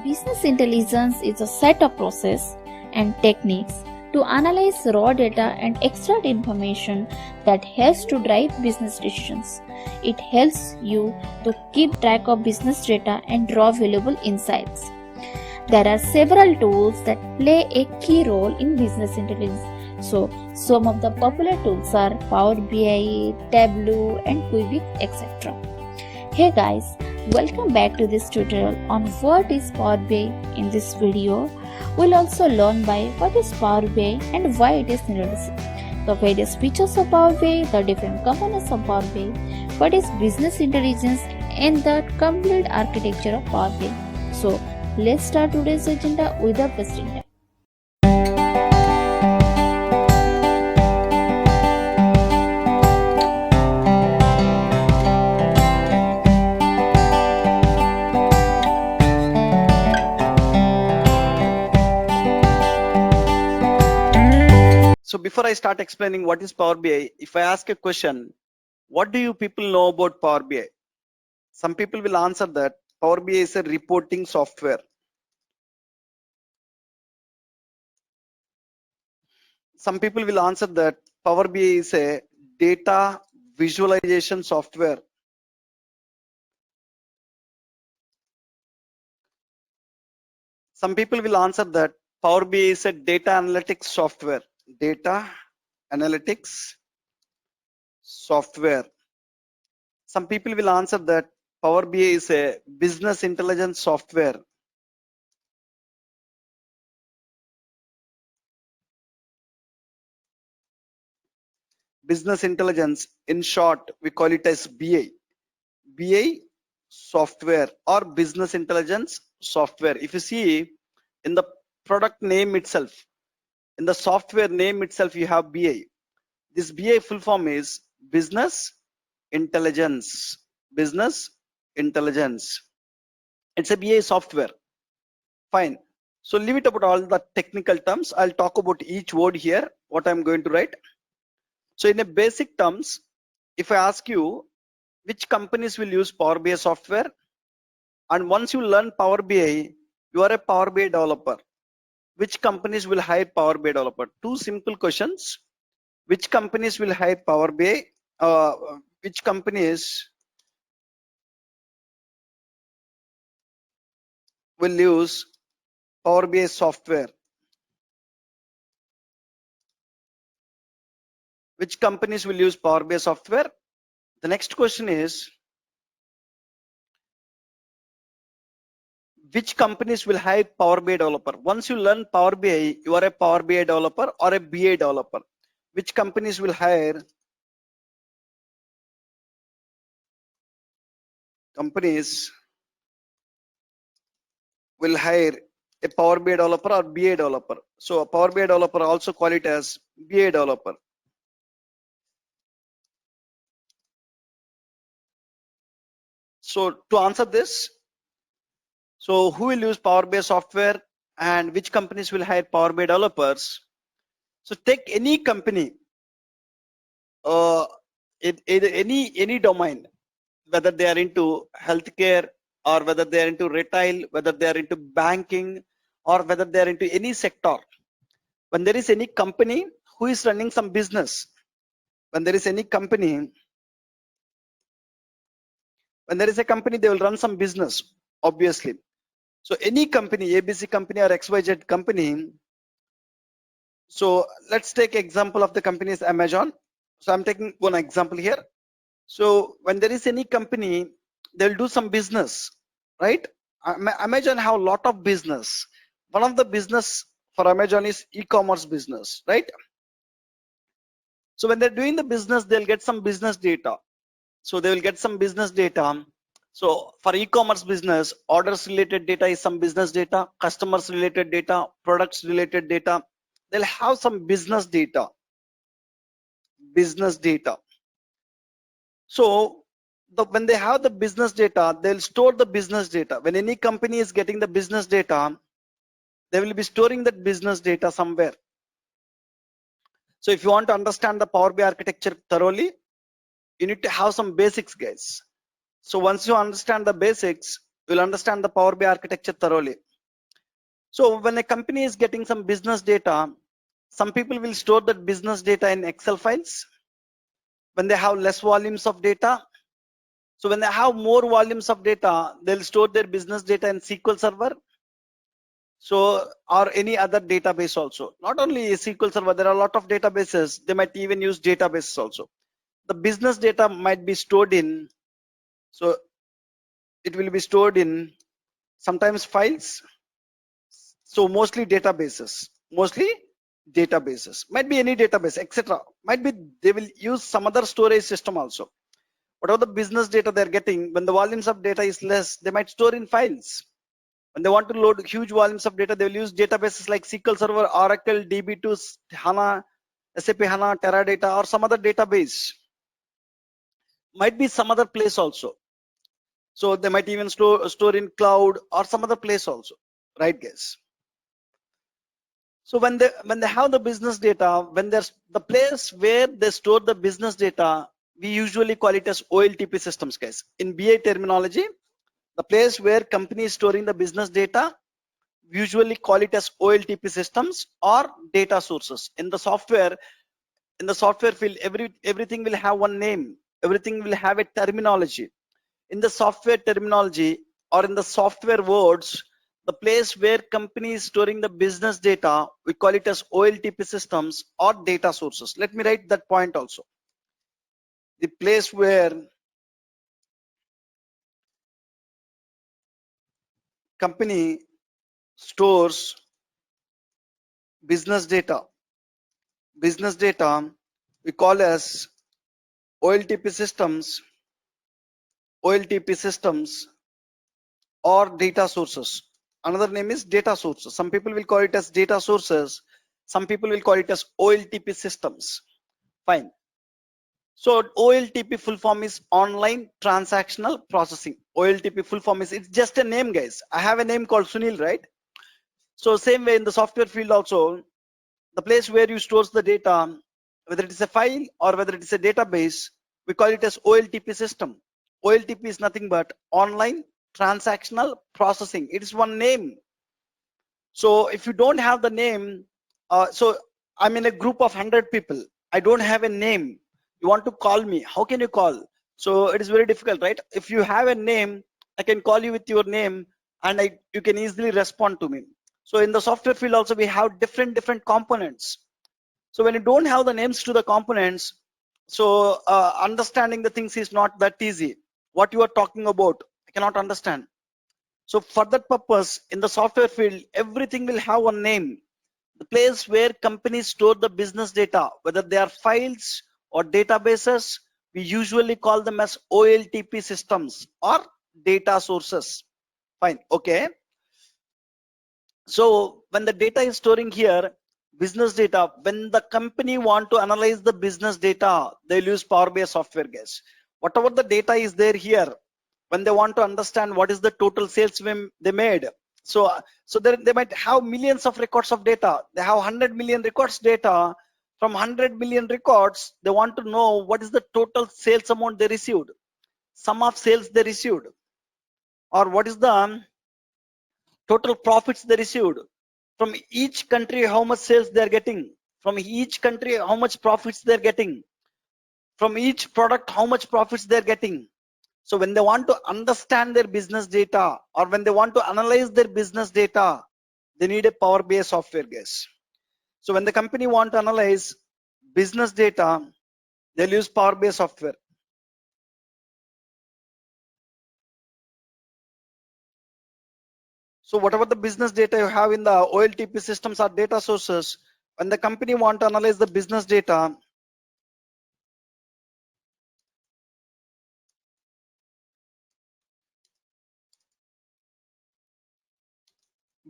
Business intelligence is a set of process and techniques to analyze raw data and extract information that helps to drive business decisions. It helps you to keep track of business data and draw valuable insights. There are several tools that play a key role in business intelligence. So, some of the popular tools are Power BI, Tableau, and Quibic, etc. Hey guys, welcome back to this tutorial on what is Power BI. In this video, we'll also learn by what is Power BI and why it is needed. The various features of Power BI, the different components of Power BI, what is business intelligence, and the complete architecture of Power BI. So, let's start today's agenda without wasting time. So before I start explaining what is Power BI, if I ask a question, what do you people know about Power BI? Some people will answer that Power BI is a reporting software. Some people will answer that Power BI is a data visualization software. Some people will answer that Power BI is a data analytics software. Data analytics software. Some people will answer that Power BI is a business intelligence software. Business intelligence, in short, we call it as BI. BI software or business intelligence software. If you see in the product name itself, in the software name itself, you have BI. This BI full form is business intelligence. Business intelligence. It's a BI software. Fine. So leave it about all the technical terms. I'll talk about each word here, what I'm going to write. So in a basic terms, if I ask you which companies will use Power BI software, and once you learn Power BI, you are a Power BI developer. Which companies will hire Power BI developer? Two simple questions. Which companies will hire Power BI? Which companies will use Power BI software? Which companies will use Power BI software? The next question is, which companies will hire Power BI developer? Once you learn Power BI, you are a Power BI developer or a BI developer. Which companies will hire? Companies will hire a Power BI developer or BI developer. So a Power BI developer also call it as BI developer. So to answer this, so who will use Power BI software and which companies will hire Power BI developers? So take any company, any domain, whether they are into healthcare or whether they are into retail, whether they are into banking or whether they are into any sector. When there is any company who is running some business, when there is any company, when there is a company, they will run some business, obviously. So any company, ABC company or XYZ company. So let's take example of the company is Amazon. So I'm taking one example here. So when there is any company, they'll do some business, right? Amazon have a lot of business. One of the business for Amazon is e-commerce business, right? So when they're doing the business, they'll get some business data. So they will get some business data. So for e-commerce business, orders related data is some business data, customers related data, products related data. They'll have some business data. Business data. So when they have the business data, they'll store the business data. When any company is getting the business data, they will be storing that business data somewhere. So if you want to understand the Power BI architecture thoroughly, you need to have some basics, guys. So once you understand the basics, you'll understand the Power BI architecture thoroughly. So when a company is getting some business data, some people will store that business data in Excel files. When they have less volumes of data, so when they have more volumes of data, they'll store their business data in SQL Server. So, or any other database also. Not only SQL Server, there are a lot of databases. They might even use databases also. The business data might be stored in, so it will be stored in sometimes files. So mostly databases, might be any database, etc. Might be they will use some other storage system also. Whatever the business data they're getting, when the volumes of data is less, they might store in files. When they want to load huge volumes of data, they will use databases like SQL Server, Oracle, DB2, HANA, SAP HANA, Teradata, or some other database. Might be some other place also. So they might even store in cloud or some other place also, right guys? So when they have the business data, when there's the place where they store the business data, we usually call it as OLTP systems, guys. In BA terminology, the place where company is storing the business data, we usually call it as OLTP systems or data sources. In the software field, everything will have one name. Everything will have a terminology. In the software terminology or in the software words, the place where company is storing the business data, we call it as OLTP systems or data sources. Let me write that point also. The place where company stores business data we call as OLTP systems or data sources. Another name is data sources. Some people will call it as data sources. Some people will call it as OLTP systems. Fine. So OLTP full form is online transactional processing. OLTP full form is, it's just a name, guys. I have a name called Sunil, right? So same way in the software field also, the place where you stores the data, whether it is a file or whether it is a database, we call it as OLTP system. OLTP is nothing but online transactional processing. It is one name. So if you don't have the name, so I'm in a group of 100 people. I don't have a name. You want to call me. How can you call? So it is very difficult, right? If you have a name, I can call you with your name and you can easily respond to me. So in the software field also, we have different components. So when you don't have the names to the components, so understanding the things is not that easy. What you are talking about, I cannot understand. So for that purpose, in the software field, everything will have a name. The place where companies store the business data, whether they are files or databases, we usually call them as OLTP systems or data sources. Fine, okay. So when the data is storing here, business data, when the company want to analyze the business data, they'll use Power BI software, guys. Whatever the data is there here, when they want to understand what is the total sales they made, so they might have millions of records of data. They have 100 million records data. From 100 million records, they want to know what is the total sales amount they received, sum of sales they received, or what is the total profits they received. From each country, how much sales they are getting. From each country, how much profits they're getting. From each product, how much profits they're getting. So when they want to understand their business data or when they want to analyze their business data, they need a Power BI software, guys. So when the company want to analyze business data, they'll use Power BI software. So whatever the business data you have in the OLTP systems or data sources, when the company want to analyze the business data,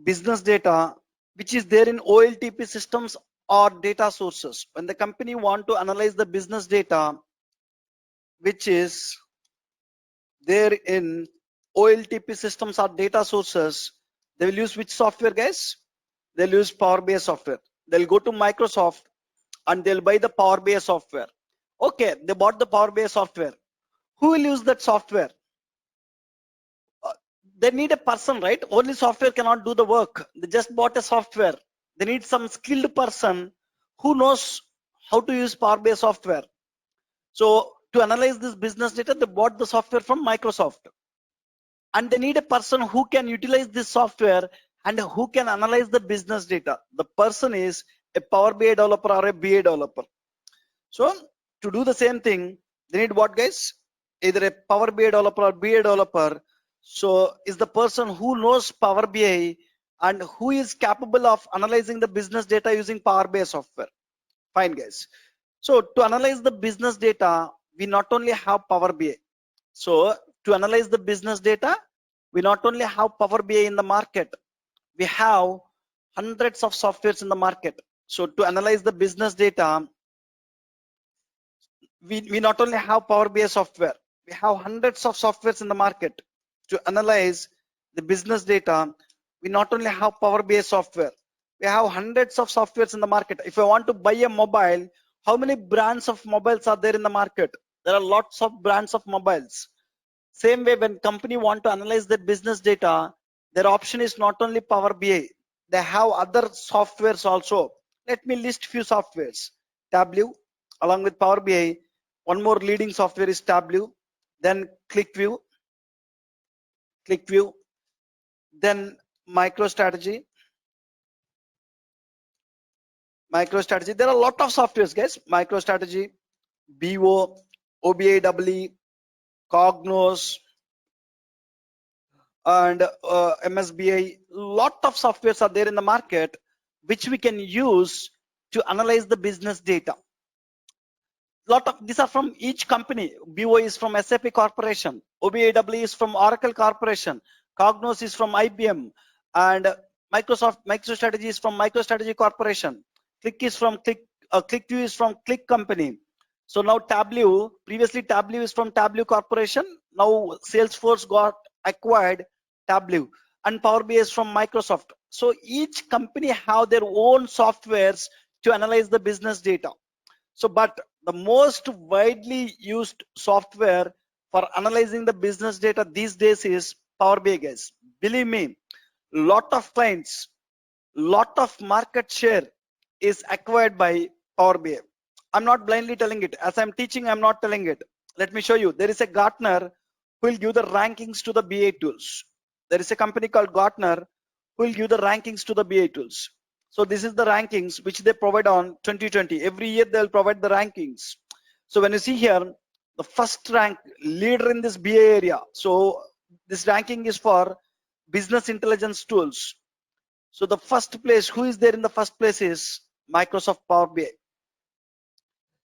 which is there in OLTP systems or data sources. When the company want to analyze the business data, which is there in OLTP systems or data sources, they will use which software, guys? They'll use Power BI software. They'll go to Microsoft and they'll buy the Power BI software. Okay, they bought the Power BI software. Who will use that software? they need a person, right? Only software cannot do the work. They just bought a software. They need some skilled person who knows how to use Power BI software. So to analyze this business data, they bought the software from Microsoft, and they need a person who can utilize this software and who can analyze the business data. The person is a Power BI developer or a BA developer. So to do the same thing, they need what, guys? Either a Power BI developer or BA developer. So is the person who knows Power BI and who is capable of analyzing the business data using Power BI software. Fine, guys. So to analyze the business data, we not only have Power BI. So to analyze the business data, we not only have Power BI in the market, we have hundreds of softwares in the market. So to analyze the business data, we not only have Power BI software, we have hundreds of softwares in the market. To analyze the business data, we not only have Power BI software, we have hundreds of softwares in the market. If I want to buy a mobile, how many brands of mobiles are there in the market? There are lots of brands of mobiles. Same way, when company want to analyze their business data, their option is not only Power BI, they have other softwares also. Let me list few softwares. Tableau, along with Power BI, one more leading software is Tableau, then ClickView, then MicroStrategy. There are a lot of softwares, guys. MicroStrategy, BO, OBAEE, Cognos, and MSBI. Lot of softwares are there in the market which we can use to analyze the business data. Lot of these are from each company. BO is from SAP Corporation, OBAEE is from Oracle Corporation, Cognos is from IBM, and MicroStrategy is from MicroStrategy Corporation. ClickView is from Click Company. So now Tableau, previously Tableau is from Tableau Corporation. Now Salesforce got acquired Tableau, and Power BI is from Microsoft. So each company have their own softwares to analyze the business data. So, but the most widely used software for analyzing the business data these days is Power BI, guys. Believe me, lot of clients, lot of market share is acquired by Power BI. I'm not blindly telling it. As I'm teaching, I'm not telling it. Let me show you. There is a Gartner who will give the rankings to the BA tools. There is a company called Gartner who will give the rankings to the BA tools. So this is the rankings which they provide on 2020. Every year they'll provide the rankings. So when you see here, the first rank leader in this BA area. So this ranking is for business intelligence tools. So the first place, who is there in the first place is Microsoft Power BI.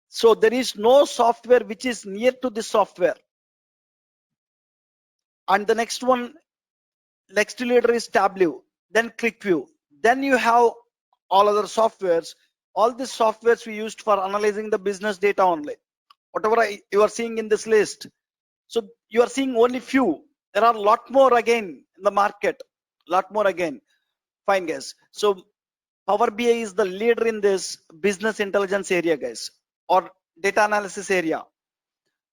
So there is no software which is near to this software. And the next leader is Tableau, then ClickView. Then you have all other softwares. All these softwares we used for analyzing the business data only. Whatever you are seeing in this list. So you are seeing only few. There are a lot more again in the market. Lot more again. Fine, guys. So Power BI is the leader in this business intelligence area, guys, or data analysis area.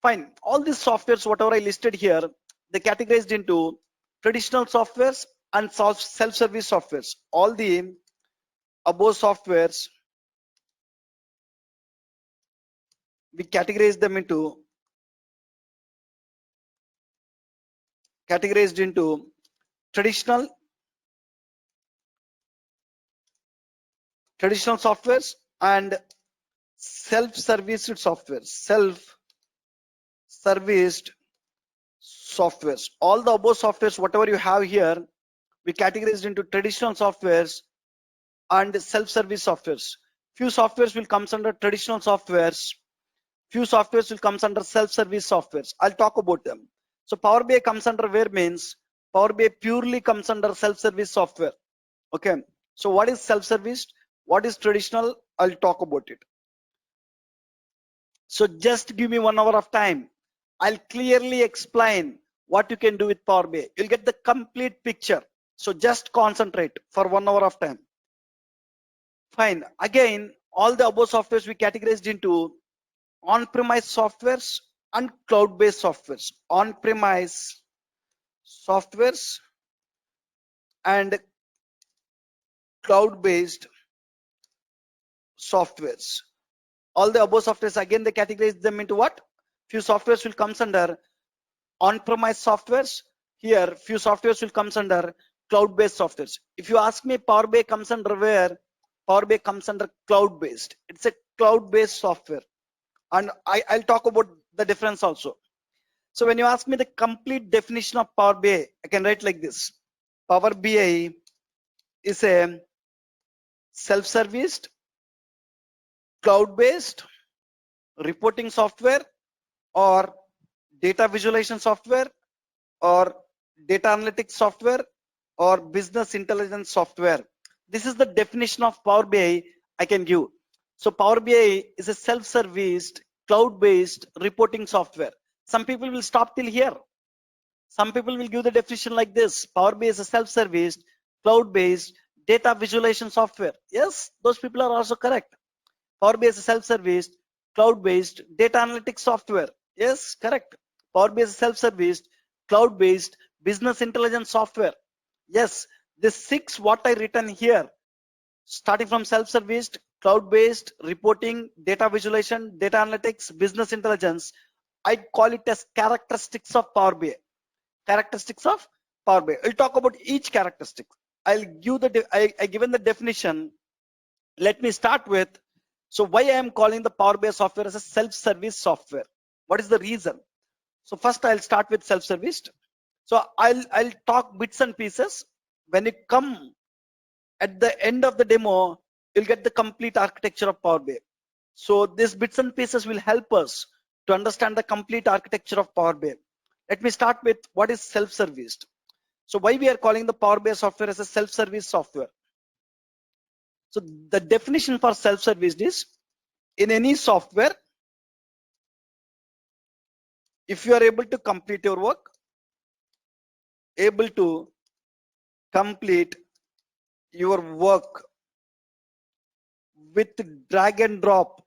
Fine. All these softwares, whatever I listed here, they categorized into traditional softwares and self-service softwares. All the above softwares, we categorized into traditional softwares and self-serviced softwares. All the above softwares, whatever you have here, we categorized into traditional softwares and self-service softwares. Few softwares will come under traditional softwares. Few softwares will come under self-service softwares. I'll talk about them. So Power BI comes under where means Power BI purely comes under self-service software. Okay. So what is self-service? What is traditional? I'll talk about it. So just give me 1 hour of time. I'll clearly explain what you can do with Power BI. You'll get the complete picture. So just concentrate for 1 hour of time. Fine. Again, all the above softwares we categorized into on-premise softwares and cloud-based softwares. On-premise softwares and cloud-based softwares. All the above softwares, again, they categorize them into what? Few softwares will comes under on-premise softwares. Here, few softwares will comes under cloud-based softwares. If you ask me, Power BI comes under where? Power BI comes under cloud-based. It's a cloud-based software, and I'll talk about the difference also. So when you ask me the complete definition of Power BI, I can write like this: Power BI is a self-serviced, cloud-based reporting software, or data visualization software, or data analytics software, or business intelligence software. This is the definition of Power BI I can give. So Power BI is a self-serviced, cloud-based reporting software. Some people will stop till here. Some people will give the definition like this: Power BI is a self-serviced, cloud-based data visualization software. Yes, those people are also correct. Power BI is a self-serviced, cloud-based data analytics software. Yes, correct. Power BI is a self-serviced, cloud-based business intelligence software. Yes, this 6 what I written here, starting from self-serviced, cloud-based, reporting, data visualization, data analytics, business intelligence, I call it as characteristics of Power BI. Characteristics of Power BI. I'll talk about each characteristic. I'll give I given the definition. Let me start with, so why I am calling the Power BI software as a self-service software? What is the reason? So first I'll start with self-serviced. So I'll talk bits and pieces. When you come at the end of the demo, you'll get the complete architecture of Power BI. So these bits and pieces will help us to understand the complete architecture of Power BI. Let me start with what is self-serviced. So why we are calling the Power BI software as a self-service software? So the definition for self-serviced is, in any software, if you are able to complete your work, able to complete your work with drag and drop,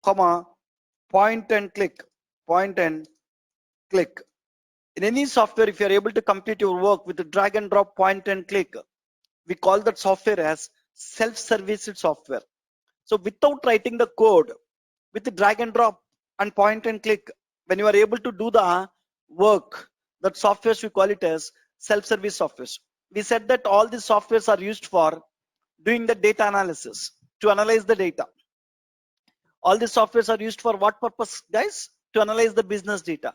comma, point and click. In any software, if you are able to complete your work with the drag and drop, point and click, we call that software as self-serviced software. So without writing the code, with the drag and drop and point and click, when you are able to do the work, that softwares we call it as self-service softwares. We said that all these softwares are used for doing the data analysis, to analyze the data. All these softwares are used for what purpose, guys? To analyze the business data.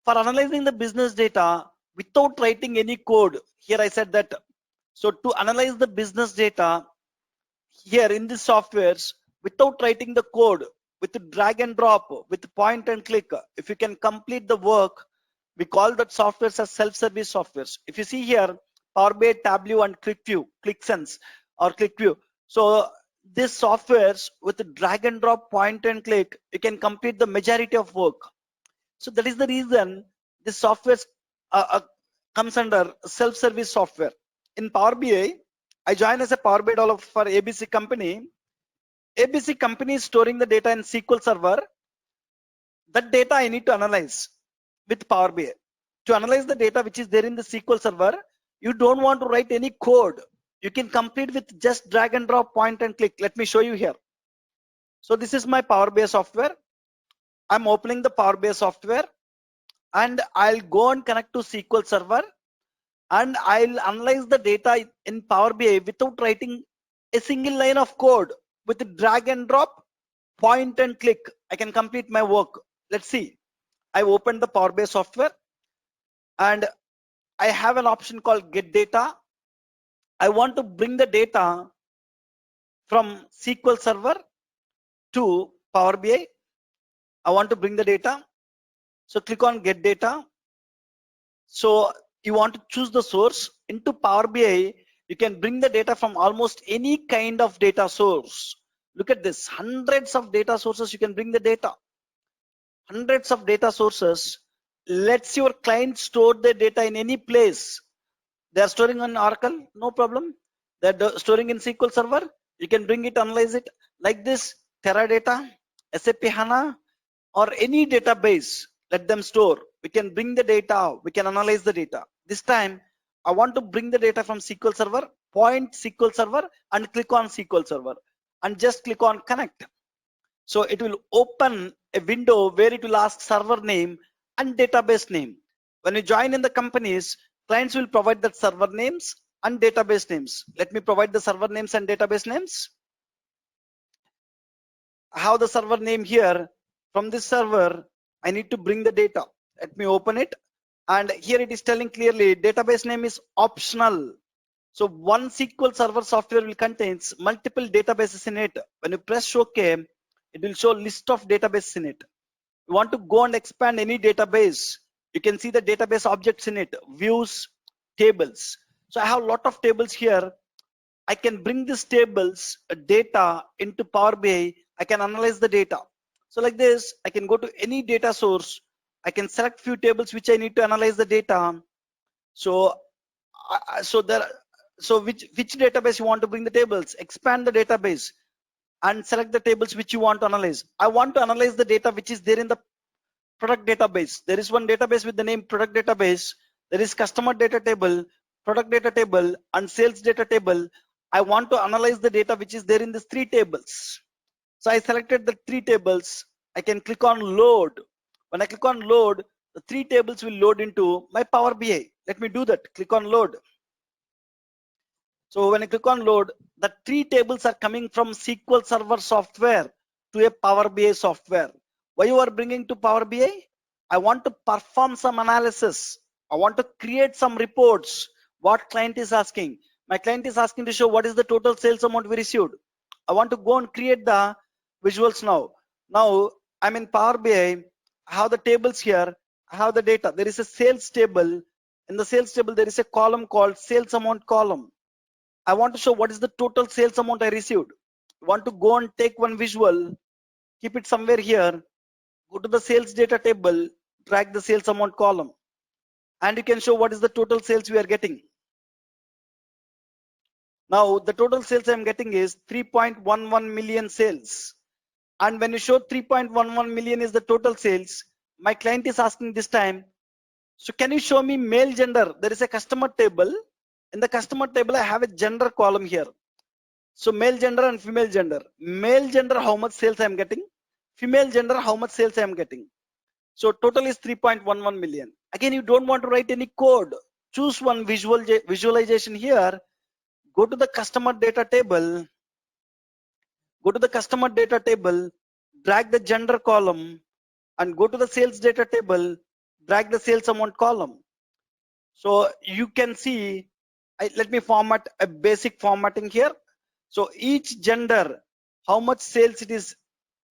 For analyzing the business data without writing any code, here I said that, so to analyze the business data here in the softwares without writing the code, with the drag and drop, with the point and click, if you can complete the work, we call that softwares as self-service softwares. If you see here, Power BI, Tableau, and ClickView, ClickSense or ClickView. So these softwares with the drag and drop, point and click, you can complete the majority of work. So that is the reason this software comes under self-service software. In Power BI, I joined as a Power BI developer for ABC company. ABC company is storing the data in SQL Server. That data I need to analyze with Power BI. To analyze the data which is there in the SQL Server, you don't want to write any code. You can complete with just drag and drop, point and click. Let me show you here. So this is my Power BI software. I'm opening the Power BI software, and I'll go and connect to SQL Server, and I'll analyze the data in Power BI without writing a single line of code. With drag and drop, point and click, I can complete my work. Let's see. I've opened the Power BI software, and I have an option called Get Data. I want to bring the data from SQL Server to Power BI. I want to bring the data. So click on Get Data. So you want to choose the source. Into Power BI, you can bring the data from almost any kind of data source. Look at this, hundreds of data sources you can bring the data. Hundreds of data sources. Let's your client store the data in any place. They are storing on Oracle, no problem. They're storing in SQL Server. You can bring it, analyze it like this. Teradata, SAP HANA, or any database. let them store. We can bring the data, we can analyze the data. This time I want to bring the data from SQL Server, point SQL Server and click on SQL Server and just click on connect. So it will open a window where it will ask server name and database name. When you join in the companies, clients will provide that server names and database names. Let me provide the server names and database names. I have the server name here. From this server, I need to bring the data. Let me open it. And here it is telling clearly database name is optional. So one SQL Server software will contains multiple databases in it. When you press OK, it will show list of databases in it. You want to go and expand any database, you can see the database objects in it, views, tables. So I have a lot of tables here. I can bring these tables data into Power BI. I can analyze the data. So like this, I can go to any data source. I can select few tables which I need to analyze the data. So which database you want to bring the tables, expand the database and select the tables which you want to analyze. I want to analyze the data which is there in the product database. There is one database with the name product database. There is customer data table, product data table and sales data table. I want to analyze the data which is there in these three tables. So I selected the three tables. I can click on load. When I click on load, the three tables will load into my Power BI. Let me do that. Click on load. So when I click on load, the three tables are coming from SQL Server software to a Power BI software. Why you are bringing to Power BI? I want to perform some analysis. I want to create some reports. What client is asking? My client is asking to show what is the total sales amount we received. I want to go and create the visuals now. Now I'm in Power BI. I have the tables here. I have the data. There is a sales table. In the sales table, there is a column called sales amount column. I want to show what is the total sales amount I received. I want to go and take one visual, keep it somewhere here, go to the sales data table, drag the sales amount column, and you can show what is the total sales we are getting. Now the total sales I'm getting is 3.11 million sales. And when you show 3.11 million is the total sales, my client is asking this time, so can you show me male gender? There is a customer table. In the customer table, I have a gender column here. So male gender and female gender. Male gender, how much sales I am getting? Female gender, how much sales I am getting? So total is 3.11 million. Again, you don't want to write any code. Choose one visualization here. Go to the customer data table. Go to the customer data table. Drag the gender column and go to the sales data table. Drag the sales amount column. So you can see, let me format a basic formatting here. So each gender, how much sales it is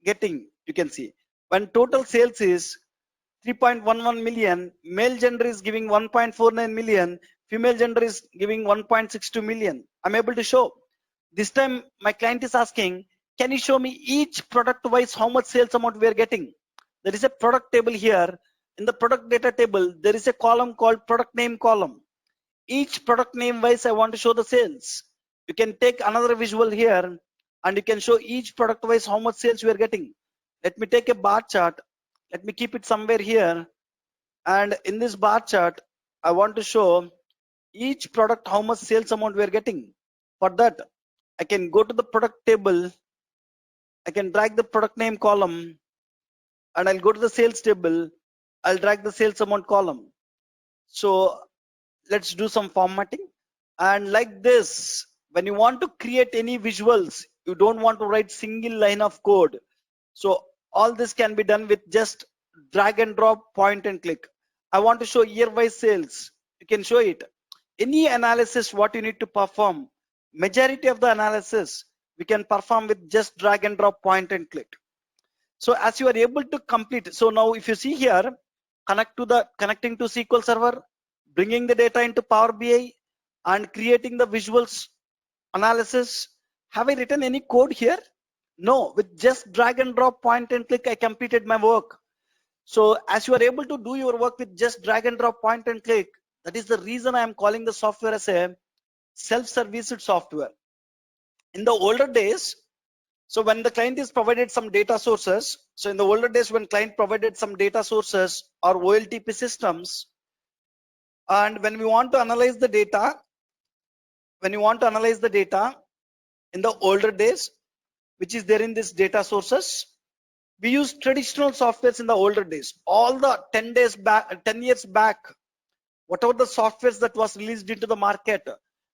getting, you can see. When total sales is 3.11 million, male gender is giving 1.49 million, female gender is giving 1.62 million. I'm able to show. This time my client is asking, can you show me each product wise how much sales amount we are getting? There is a product table here. In the product data table, there is a column called product name column. Each product name wise, I want to show the sales. You can take another visual here and you can show each product wise how much sales we are getting. Let me take a bar chart. Let me keep it somewhere here. And in this bar chart, I want to show each product how much sales amount we are getting. For that, I can go to the product table. I can drag the product name column and I'll go to the sales table. I'll drag the sales amount column. So let's do some formatting. And like this, when you want to create any visuals, you don't want to write single line of code. So all this can be done with just drag and drop, point and click. I want to show year wise sales. You can show it. Any analysis what you need to perform, majority of the analysis we can perform with just drag and drop, point and click. So as you are able to complete, so now if you see here, connecting to SQL Server, bringing the data into Power BI and creating the visuals analysis. Have I written any code here? No, with just drag and drop, point and click, I completed my work. So as you are able to do your work with just drag and drop, point and click, that is the reason I am calling the software as a self-service software. In the older days, So when the client is provided some data sources, so in the older days when client provided some data sources or OLTP systems, and when we want to analyze the data, in the older days, which is there in this data sources, we use traditional softwares in the older days. All the 10 years back, whatever the softwares that was released into the market,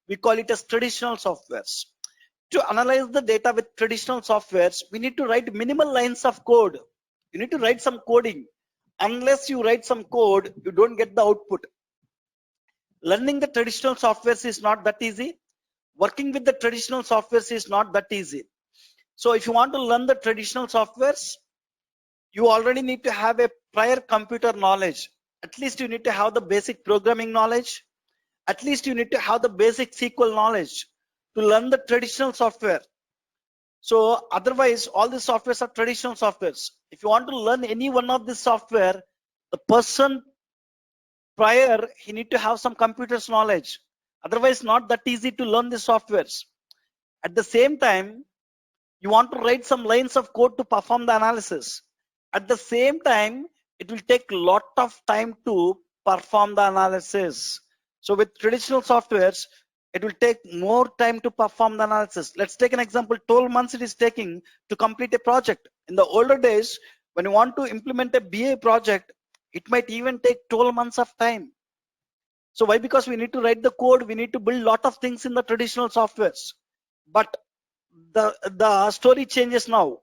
we call it as traditional softwares. To analyze the data with traditional softwares, we need to write minimal lines of code. You need to write some coding. Unless you write some code, you don't get the output. Learning the traditional softwares is not that easy. Working with the traditional softwares is not that easy. So if you want to learn the traditional softwares, you already need to have a prior computer knowledge. At least you need to have the basic programming knowledge. At least you need to have the basic SQL knowledge to learn the traditional software. So otherwise, all these softwares are traditional softwares. If you want to learn any one of this software, the person prior, he need to have some computers knowledge. Otherwise, not that easy to learn the softwares. At the same time, you want to write some lines of code to perform the analysis. At the same time, it will take a lot of time to perform the analysis. So with traditional softwares, it will take more time to perform the analysis. Let's take an example. 12 months it is taking to complete a project. In the older days, when you want to implement a BA project, it might even take 12 months of time. So why? Because we need to write the code, we need to build a lot of things in the traditional softwares. But the story changes now.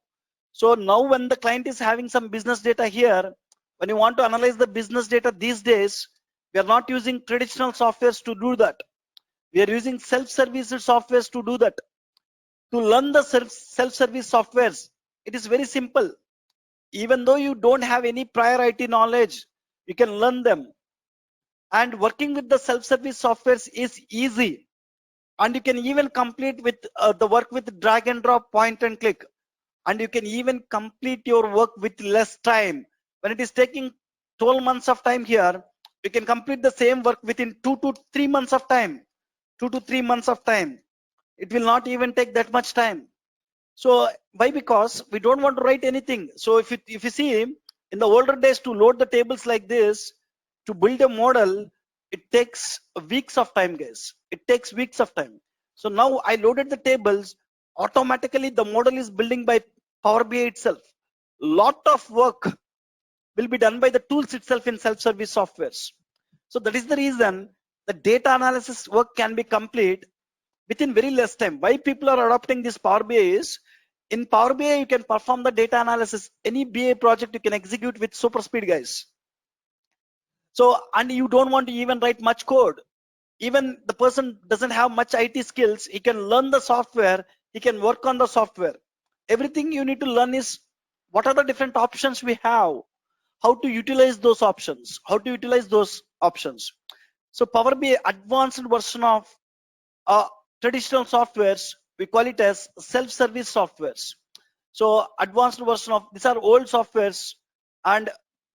So now when the client is having some business data here, when you want to analyze the business data these days, we are not using traditional softwares to do that. We are using self-service softwares to do that. To learn the self-service softwares, it is very simple. Even though you don't have any prior IT knowledge, you can learn them. And working with the self-service softwares is easy. And you can even complete with the work with drag and drop, point and click. And you can even complete your work with less time. When it is taking 12 months of time here, you can complete the same work within 2 to 3 months of time. 2 to 3 months of time. It will not even take that much time. So why? Because we don't want to write anything. So if you see, in the older days, to load the tables like this, to build a model, it takes weeks of time, guys. It takes weeks of time. So now I loaded the tables. Automatically the model is building by Power BI itself. Lot of work will be done by the tools itself in self-service softwares. So that is the reason the data analysis work can be complete within very less time. Why people are adopting this Power BI is, in Power BI you can perform the data analysis. Any BA project you can execute with super speed, guys. So, and you don't want to even write much code. Even the person doesn't have much IT skills, he can learn the software, he can work on the software. Everything you need to learn is what are the different options we have, how to utilize those options, So Power BI advanced version of traditional softwares, we call it as self-service softwares. So advanced version of these are old softwares, and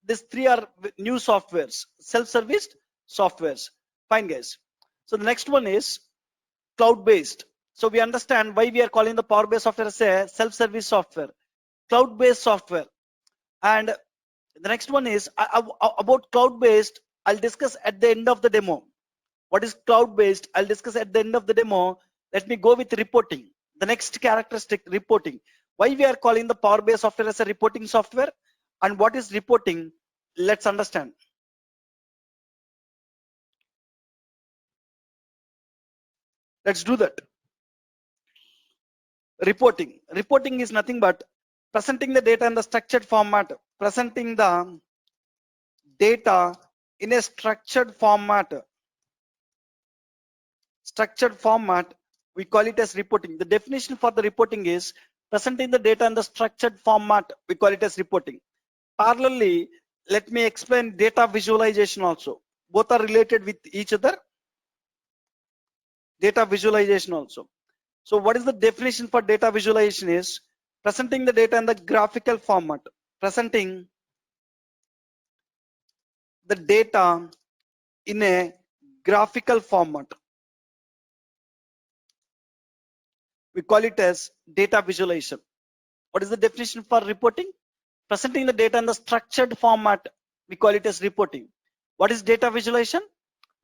these three are new softwares, self-service softwares. Fine, guys. So the next one is cloud-based. So we understand why we are calling the Power BI software as a self-service software, cloud-based software. And the next one is about cloud-based. I'll discuss at the end of the demo. What is cloud-based? I'll discuss at the end of the demo. Let me go with reporting. The next characteristic, reporting. Why we are calling the Power BI software as a reporting software, and what is reporting? Let's understand. Let's do that. Reporting. Reporting is nothing but presenting the data in the structured format. Presenting the data in a structured format. Structured format, we call it as reporting. The definition for the reporting is presenting the data in the structured format. We call it as reporting. Parallelly, let me explain data visualization also. Both are related with each other. Data visualization also. So what is the definition for data visualization is presenting the data in the graphical format. Presenting the data in a graphical format. We call it as data visualization. What is the definition for reporting? Presenting the data in the structured format, we call it as reporting. What is data visualization?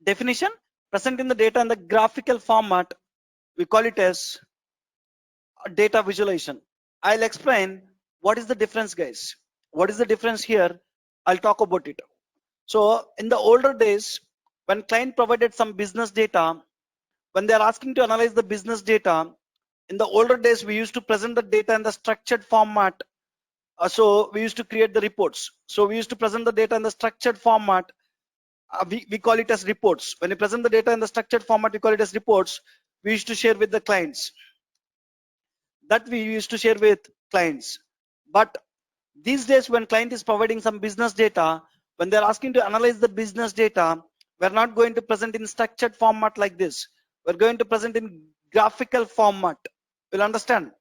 Definition: presenting the data in the graphical format, we call it as data visualization. I'll explain what is the difference, guys. What is the difference here? I'll talk about it. So in the older days, when client provided some business data, when they are asking to analyze the business data, in the older days we used to present the data in the structured format. So we used to create the reports. So we used to present the data in the structured format. We call it as reports. When you present the data in the structured format, we call it as reports. We used to share with the clients. That we used to share with clients. But these days, when client is providing some business data, when they're asking to analyze the business data, we're not going to present in structured format like this. We're going to present in graphical format. You'll understand.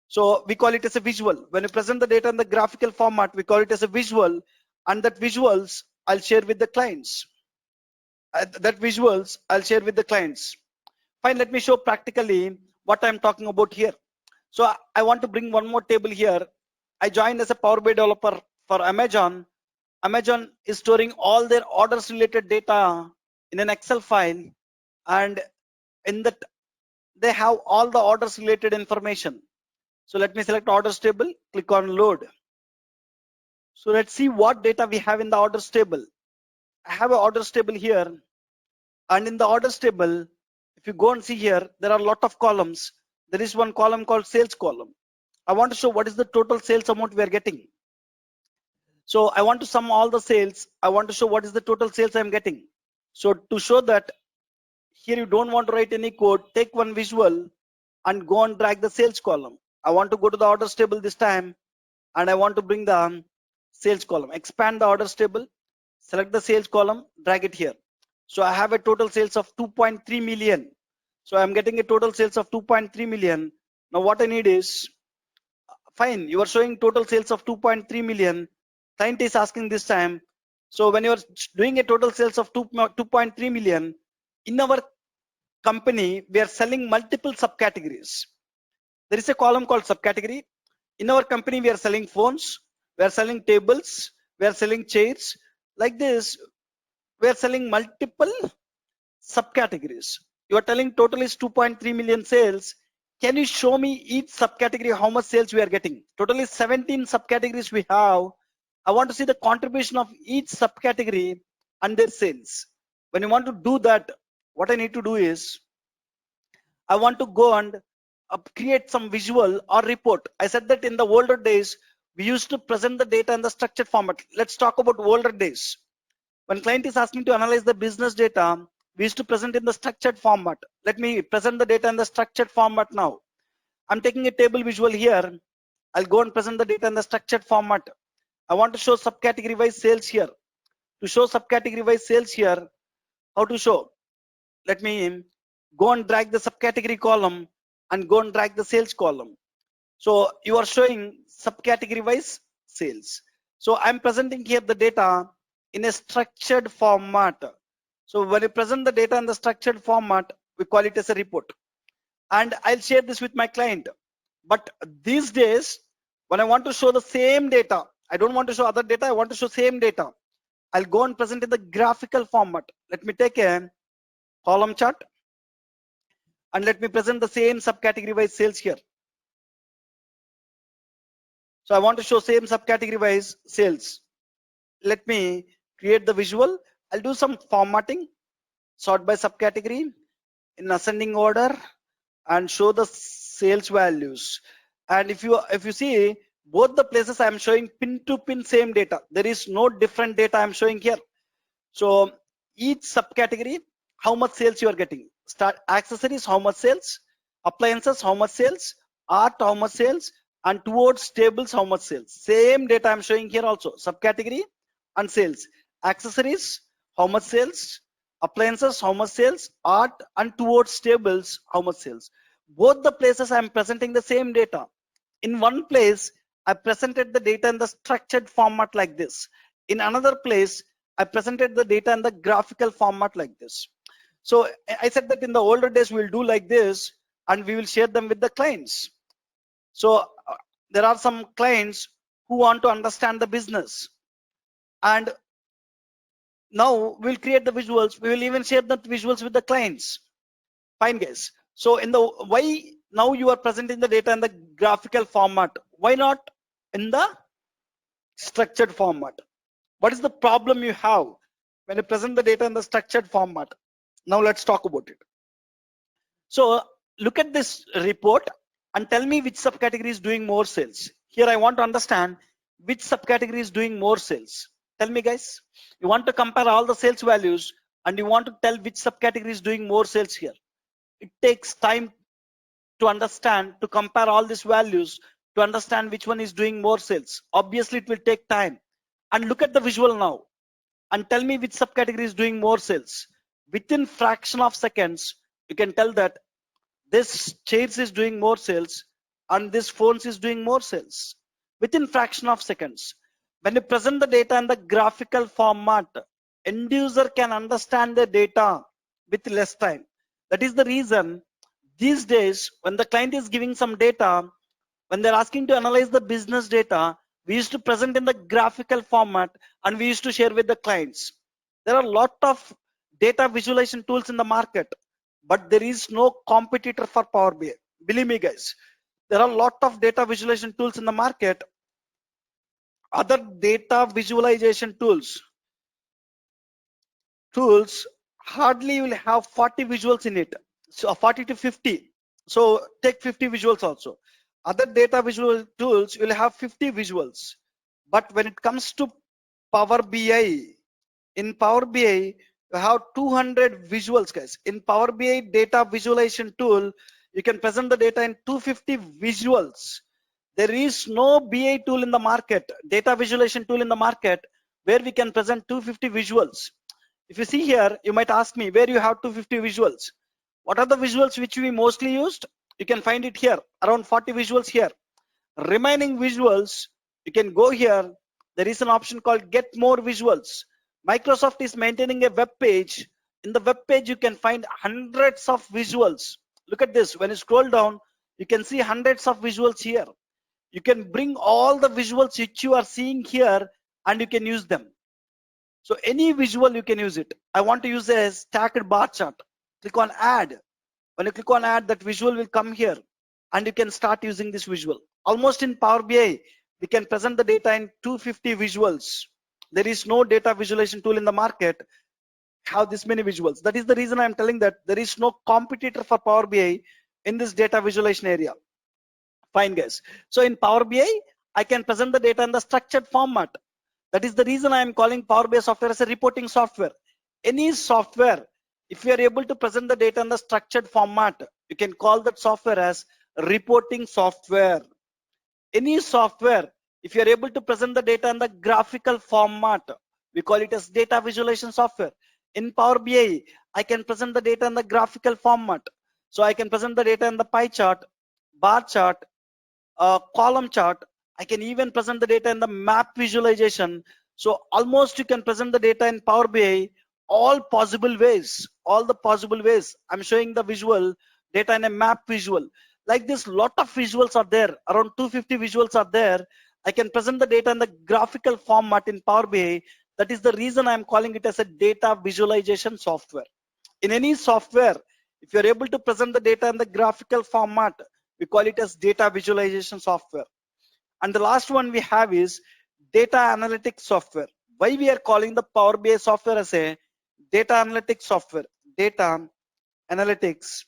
So we call it as a visual. When you present the data in the graphical format, we call it as a visual, and that visuals I'll share with the clients. Fine, let me show practically what I'm talking about here. So I want to bring one more table here. I joined as a Power BI developer for Amazon. Amazon is storing all their orders related data in an Excel file, and in that they have all the orders related information. So let me select orders table, click on load. So let's see what data we have in the orders table. I have an orders table here, and in the orders table, if you go and see here, there are a lot of columns. There is one column called sales column. I want to show what is the total sales amount we are getting. So I want to sum all the sales. I want to show what is the total sales I'm getting. So to show that, here you don't want to write any code, take one visual and go and drag the sales column. I want to go to the orders table this time, and I want to bring the sales column. Expand the orders table, select the sales column, drag it here. So I have a total sales of 2.3 million. So I'm getting a total sales of 2.3 million. Now what I need is, fine, you are showing total sales of 2.3 million. Client is asking this time. So when you are doing a total sales of 2.3 million, in our company, we are selling multiple subcategories. There is a column called subcategory. In our company, we are selling phones, we are selling tables, we are selling chairs. Like this, we are selling multiple subcategories. You are telling total is 2.3 million sales. Can you show me each subcategory how much sales we are getting? Totally 17 subcategories we have. I want to see the contribution of each subcategory and their sales. When you want to do that, what I need to do is, I want to go and create some visual or report. I said that in the older days, we used to present the data in the structured format. Let's talk about older days. When client is asking to analyze the business data, we used to present in the structured format. Let me present the data in the structured format now. I'm taking a table visual here. I'll go and present the data in the structured format. I want to show subcategory wise sales here. To show subcategory wise sales here, how to show? Let me go and drag the subcategory column and go and drag the sales column. So you are showing subcategory wise sales. So I'm presenting here the data in a structured format. So when you present the data in the structured format, we call it as a report. And I'll share this with my client. But these days, when I want to show the same data, I don't want to show other data, I want to show same data. I'll go and present in the graphical format. Let me take a column chart and let me present the same subcategory wise sales here. So I want to show same subcategory wise sales. Let me create the visual. I'll do some formatting, sort by subcategory in ascending order and show the sales values. And if you see, both the places I'm showing pin to pin same data. There is no different data I'm showing here. So each subcategory, how much sales you are getting. Start accessories, how much sales, appliances, how much sales, art, how much sales, and towards tables, how much sales. Same data I'm showing here also. Subcategory and sales. Accessories, how much sales, appliances, how much sales, art, and towards tables, how much sales. Both the places I'm presenting the same data. In one place, I presented the data in the structured format like this. In another place, I presented the data in the graphical format like this. So I said that in the older days, we'll do like this and we will share them with the clients. So there are some clients who want to understand the business, and now we'll create the visuals. We will even share the visuals with the clients. Fine, guys. So in the why now you are presenting the data in the graphical format? Why not in the structured format? What is the problem you have when you present the data in the structured format? Now let's talk about it. So look at this report and tell me which subcategory is doing more sales. Here I want to understand which subcategory is doing more sales. Tell me, guys. You want to compare all the sales values and you want to tell which subcategory is doing more sales here. It takes time to understand, to compare all these values, to understand which one is doing more sales. Obviously it will take time. And look at the visual now and tell me which subcategory is doing more sales. Within fraction of seconds you can tell that this chairs is doing more sales and this phones is doing more sales within fraction of seconds. When you present the data in the graphical format, end user can understand the data with less time. That is the reason these days when the client is giving some data, when they're asking to analyze the business data, we used to present in the graphical format and we used to share with the clients. There are a lot of data visualization tools in the market, but there is no competitor for Power BI. Believe me, guys, there are a lot of data visualization tools in the market. Other data visualization tools hardly will have 40 visuals in it, so 40 to 50. So take 50 visuals also. Other data visual tools will have 50 visuals, but when it comes to Power BI, in Power BI you have 200 visuals, guys. In Power BI data visualization tool, you can present the data in 250 visuals. There is no BI tool in the market, data visualization tool in the market, where we can present 250 visuals. If you see here, you might ask me where you have 250 visuals. What are the visuals which we mostly used? You can find it here, around 40 visuals here. Remaining visuals, you can go here. There is an option called get more visuals. Microsoft is maintaining a web page. In the web page, you can find hundreds of visuals. Look at this. When you scroll down, you can see hundreds of visuals here. You can bring all the visuals which you are seeing here and you can use them. So any visual you can use it. I want to use a stacked bar chart. Click on add. When you click on add, that visual will come here and you can start using this visual. Almost in Power BI, we can present the data in 250 visuals. There is no data visualization tool in the market have this many visuals. That is the reason I'm telling that there is no competitor for Power BI in this data visualization area. Fine, guys. So in Power BI, I can present the data in the structured format. That is the reason I am calling Power BI software as a reporting software. Any software, if you are able to present the data in the structured format, you can call that software as reporting software. Any software, if you are able to present the data in the graphical format, we call it as data visualization software. In Power BI, I can present the data in the graphical format. So I can present the data in the pie chart, bar chart, column chart. I can even present the data in the map visualization. So almost you can present the data in Power BI all possible ways, all the possible ways. I'm showing the visual data in a map visual. Like this, lot of visuals are there, around 250 visuals are there. I can present the data in the graphical format in Power BI. That is the reason I'm calling it as a data visualization software. In any software, if you're able to present the data in the graphical format, we call it as data visualization software. And the last one we have is data analytics software. Why we are calling the Power BI software as a data analytics software? Data analytics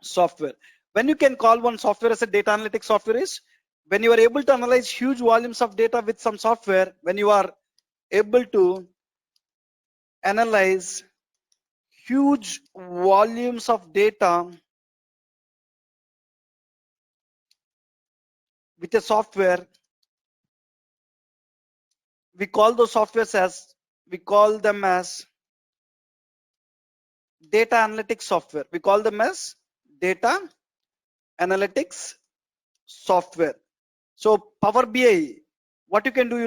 software. When you can call one software as a data analytics software is when you are able to analyze huge volumes of data with some software, when you are able to analyze huge volumes of data with a software, we call those softwares as, we call them as data analytics software. We call them as data analytics software. So Power BI, what you can do,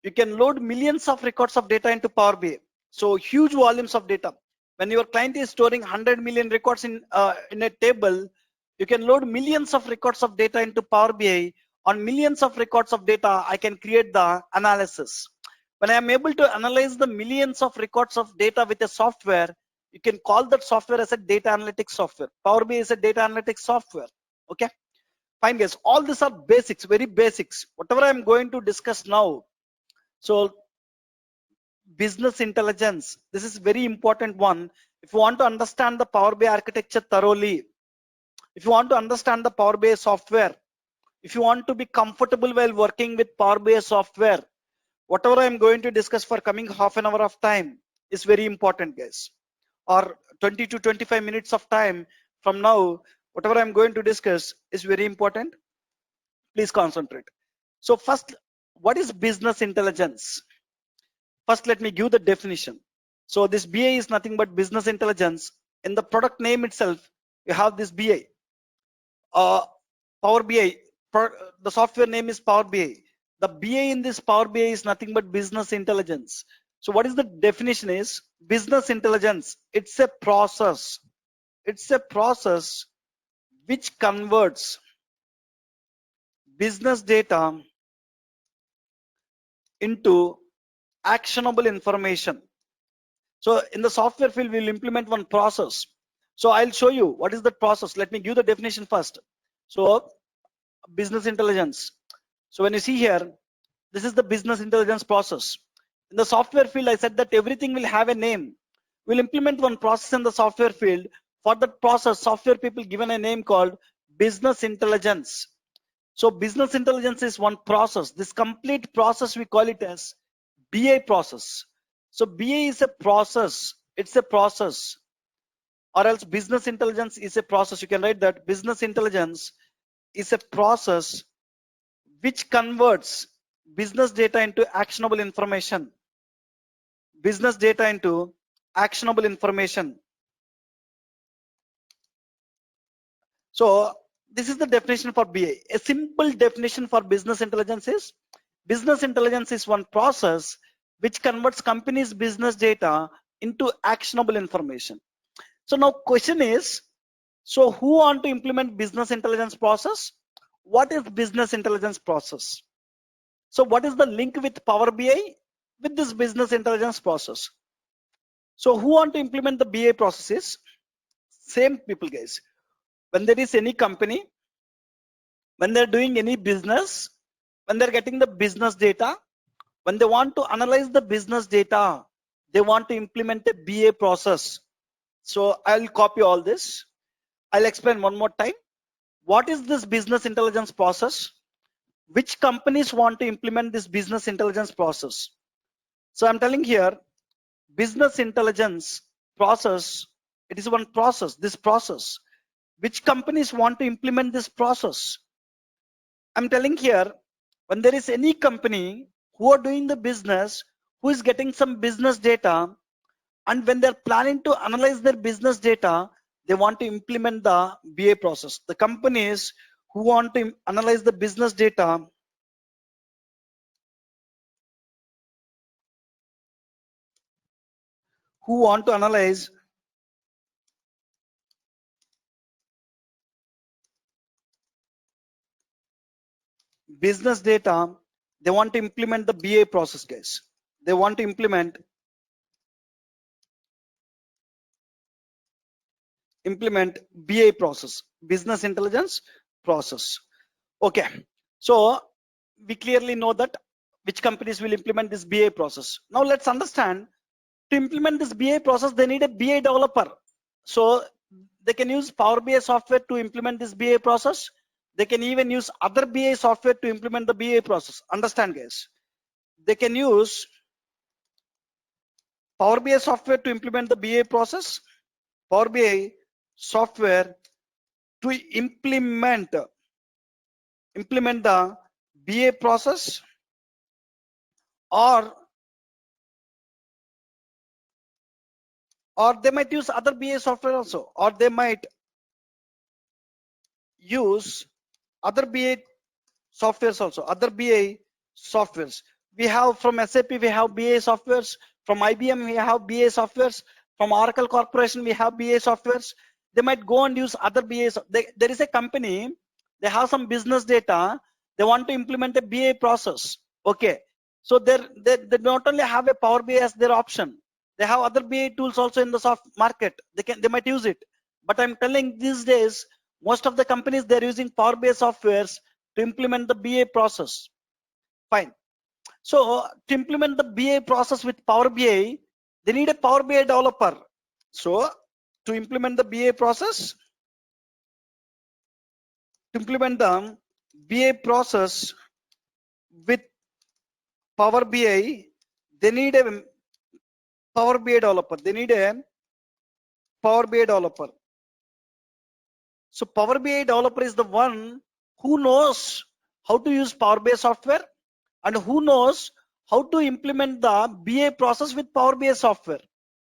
you can load millions of records of data into Power BI. So huge volumes of data. When your client is storing 100 million records in a table, you can load millions of records of data into Power BI. On millions of records of data, I can create the analysis. When I am able to analyze the millions of records of data with a software, you can call that software as a data analytics software. Power BI is a data analytics software. Okay, fine guys. All these are basics, very basics. Whatever I am going to discuss now. So business intelligence, this is very important one. If you want to understand the Power BI architecture thoroughly, if you want to understand the Power BI software, if you want to be comfortable while working with Power BI software, whatever I'm going to discuss for coming half an hour of time is very important, guys. Or 20 to 25 minutes of time from now, whatever I'm going to discuss is very important. Please concentrate. So first, what is business intelligence? First, let me give the definition. So this BI is nothing but business intelligence. In the product name itself, you have this BI. Power BI, the software name is Power BI. The BI in this Power BI is nothing but business intelligence. So what is the definition is? Business intelligence, it's a process. It's a process which converts business data into actionable information. So in the software field, we'll implement one process. So I'll show you what is the process. Let me give the definition first. So business intelligence. So when you see here, this is the business intelligence process. In the software field, I said that everything will have a name. We'll implement one process in the software field. For that process, software people given a name called business intelligence. So business intelligence is one process. This complete process, we call it as BI process. So BI is a process. It's a process. Or else business intelligence is a process. You can write that business intelligence is a process which converts business data into actionable information. Business data into actionable information. So this is the definition for BI. A simple definition for business intelligence is one process which converts companies' business data into actionable information. So now question is, so who want to implement business intelligence process? What is business intelligence process? So what is the link with Power BI with this business intelligence process? So who want to implement the BI processes? Same people, guys. When there is any company, when they're doing any business, when they're getting the business data, when they want to analyze the business data, they want to implement a BA process. So I'll copy all this. I'll explain one more time. What is this business intelligence process? Which companies want to implement this business intelligence process? So I'm telling here, business intelligence process, it is one process, this process. Which companies want to implement this process? I'm telling here, when there is any company who are doing the business, who is getting some business data, and when they're planning to analyze their business data, they want to implement the BA process. The companies who want to analyze the business data, who want to analyze business data, they want to implement the BA process, guys. They want to implement BA process, business intelligence process. Okay, so we clearly know that which companies will implement this BA process. Now let's understand, to implement this BA process, they need a BA developer. So they can use Power BI software to implement this BA process. They can even use other BA software to implement the BA process. Understand, guys? They can use Power BI software to implement the BA process, Power BI software to implement the BA process, or they might use other BA software also, or they might use other BA softwares also, other BA softwares. We have from SAP, we have BA softwares. From IBM, we have BA softwares. From Oracle Corporation, we have BA softwares. They might go and use other BAs. There is a company, they have some business data. they want to implement a BA process. Okay, so they not only have a Power BI as their option, they have other BA tools also in the soft market. They might use it, but I'm telling these days most of the companies they're using Power BI softwares to implement the BA process. Fine. So to implement the BA process with Power BI, they need a Power BI developer. So to implement the BA process, to implement the BA process with Power BI, they need a Power BI developer. They need a Power BI developer. So Power BI developer is the one who knows how to use Power BI software and who knows how to implement the BA process with Power BI software.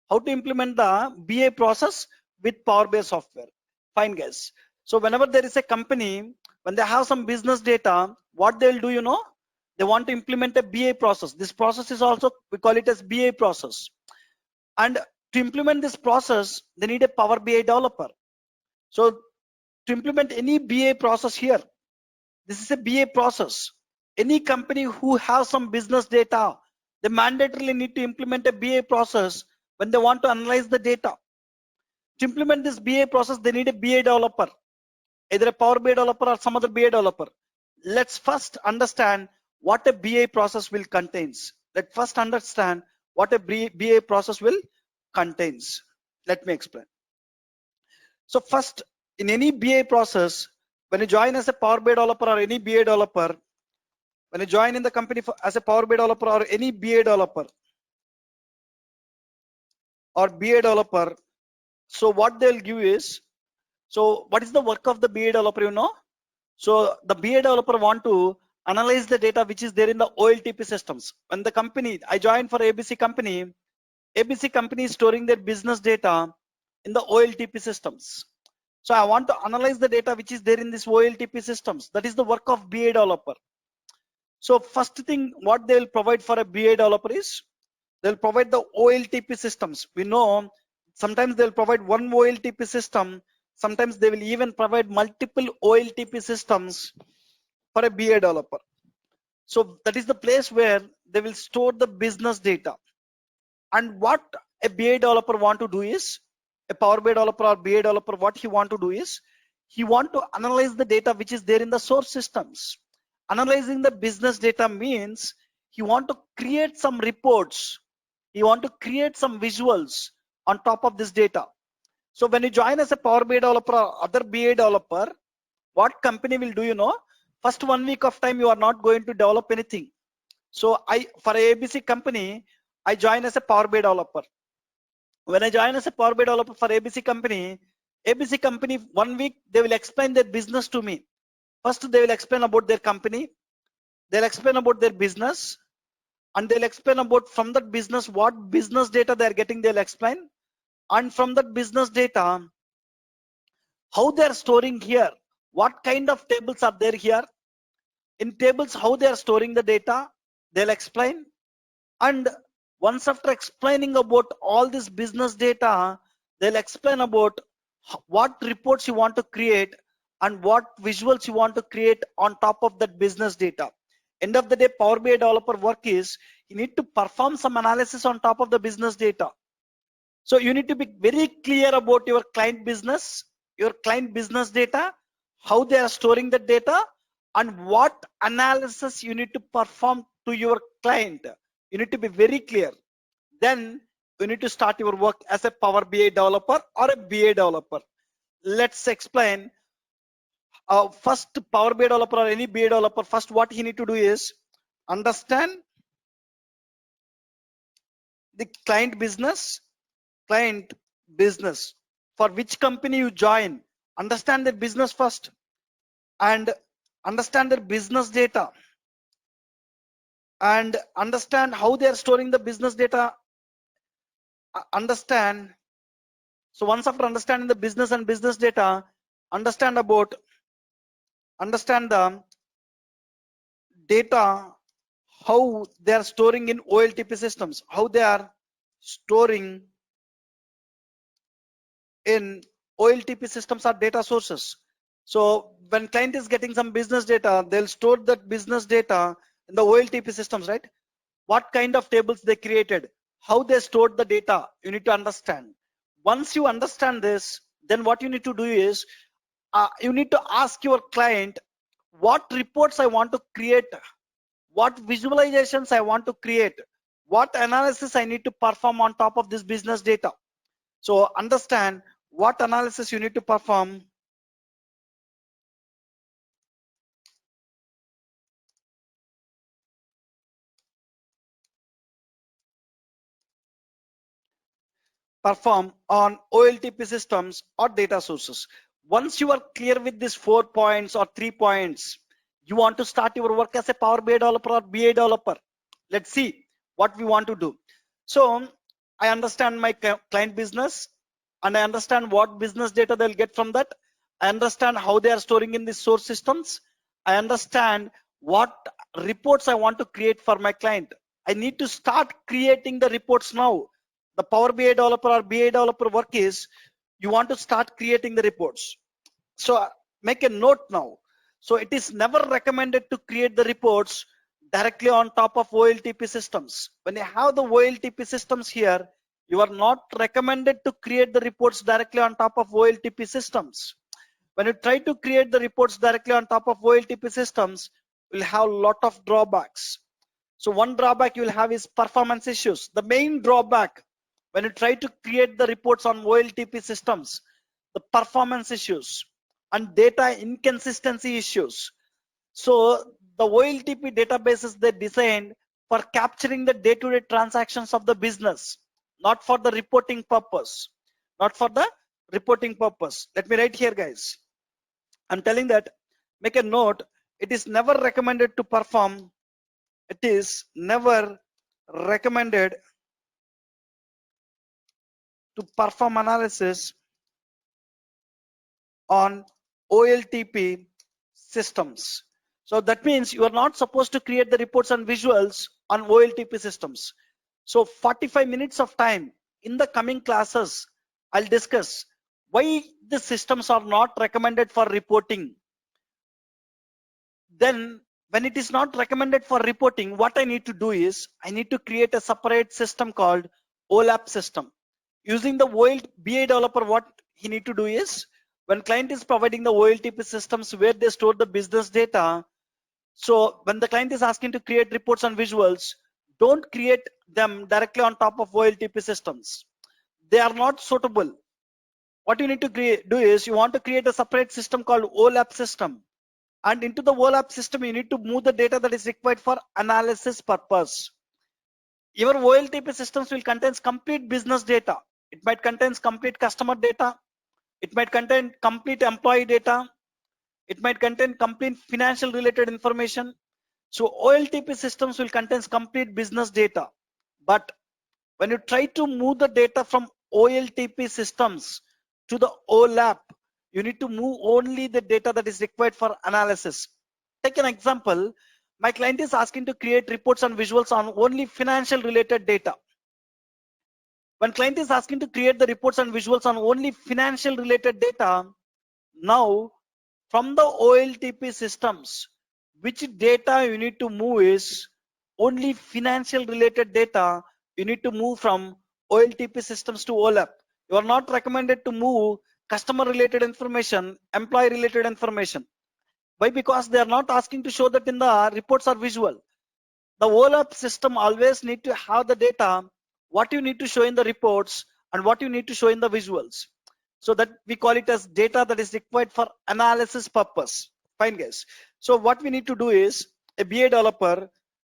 How to implement the BA process with Power BI software. Fine, guys. So whenever there is a company, when they have some business data, what they'll do, they want to implement a BA process. This process is also, we call it as BA process. And to implement this process, they need a Power BI developer. So to implement any BA process here, this is a BA process. Any company who has some business data, they mandatorily need to implement a BA process when they want to analyze the data. To implement this BA process, they need a BA developer, either a Power BI developer or some other BA developer. Let's first understand what a BA process will contains. Let's first understand what a BA process will contains. Let me explain. So first, in any BA process, when you join as a Power BI developer or any BA developer, when you join in the company as a Power BI developer or any BA developer or BA developer, so what they'll give is, so what is the work of the BA developer, So the BA developer want to analyze the data which is there in the OLTP systems. When the company, I joined for ABC company is storing their business data in the OLTP systems. So I want to analyze the data which is there in this OLTP systems. That is the work of BA developer. So first thing what they will provide for a BA developer is, they'll provide the OLTP systems. We know sometimes they'll provide one OLTP system. Sometimes they will even provide multiple OLTP systems for a BA developer. So that is the place where they will store the business data. And what a BA developer want to do is, a Power BI developer or BA developer, what he want to do is, he want to analyze the data which is there in the source systems. Analyzing the business data means he want to create some reports. He want to create some visuals on top of this data. So when you join as a Power BI developer or other BA developer, what company will do, first 1 week of time you are not going to develop anything. So for ABC company, I join as a Power BI developer. When I join as a Power BI developer for ABC company 1 week, they will explain their business to me. First, they will explain about their company. They'll explain about their business. And they'll explain about from that business, what business data they're getting, they'll explain. And from that business data, how they're storing here, what kind of tables are there here. In tables, how they are storing the data, they'll explain. And once after explaining about all this business data, they'll explain about what reports you want to create and what visuals you want to create on top of that business data. End of the day, Power BI developer work is, you need to perform some analysis on top of the business data. So you need to be very clear about your client business data, how they are storing the data, and what analysis you need to perform to your client. You need to be very clear. Then you need to start your work as a Power BI developer or a BA developer. Let's explain. First, Power BI developer or any BA developer, first what he need to do is understand the client business. For which company you join, understand their business first and understand their business data and understand how they are storing the business data. Understand. So once after understanding the business and business data, understand the data, how they are storing in OLTP systems, how they are storing in OLTP systems are data sources. So when client is getting some business data, they'll store that business data in the OLTP systems, right? What kind of tables they created, how they stored the data, you need to understand. Once you understand this, then what you need to do is you need to ask your client what reports I want to create, what visualizations I want to create, what analysis I need to perform on top of this business data. So understand what analysis you need to perform. Perform on OLTP systems or data sources. Once you are clear with these 4 points or 3 points, you want to start your work as a Power BI developer or BA developer. Let's see what we want to do. So I understand my client business and I understand what business data they'll get from that. I understand how they are storing in the source systems. I understand what reports I want to create for my client. I need to start creating the reports now. The Power BI developer or BA developer work is you want to start creating the reports. So make a note now. So it is never recommended to create the reports directly on top of OLTP systems. When you have the OLTP systems here, you are not recommended to create the reports directly on top of OLTP systems. When you try to create the reports directly on top of OLTP systems, you'll have a lot of drawbacks. So one drawback you'll have is performance issues. The main drawback when you try to create the reports on OLTP systems, the performance issues and data inconsistency issues. So the OLTP databases they designed for capturing the day-to-day transactions of the business, not for the reporting purpose. Not for the reporting purpose. Let me write here, guys. I'm telling that, make a note, it is never recommended to perform, it is never recommended to perform analysis on OLTP systems. So that means you are not supposed to create the reports and visuals on OLTP systems. So 45 minutes of time in the coming classes, I'll discuss why the systems are not recommended for reporting. Then when it is not recommended for reporting, what I need to do is I need to create a separate system called OLAP system. Using the BA developer, what he need to do is when client is providing the OLTP systems where they store the business data, so when the client is asking to create reports and visuals, don't create them directly on top of OLTP systems. They are not suitable. What you need to do is you want to create a separate system called OLAP system. And into the OLAP system, you need to move the data that is required for analysis purpose. Your OLTP systems will contain complete business data. It might contain complete customer data. It might contain complete employee data. It might contain complete financial related information. So OLTP systems will contain complete business data. But when you try to move the data from OLTP systems to the OLAP, you need to move only the data that is required for analysis. Take an example. My client is asking to create reports and visuals on only financial related data. When client is asking to create the reports and visuals on only financial related data, now from the OLTP systems, which data you need to move is only financial related data. You need to move from OLTP systems to OLAP. You are not recommended to move customer related information, employee related information. Why? Because they are not asking to show that in the reports or visual. The OLAP system always need to have the data, what you need to show in the reports and what you need to show in the visuals. So that we call it as data that is required for analysis purpose. Fine, guys. So what we need to do is a BA developer,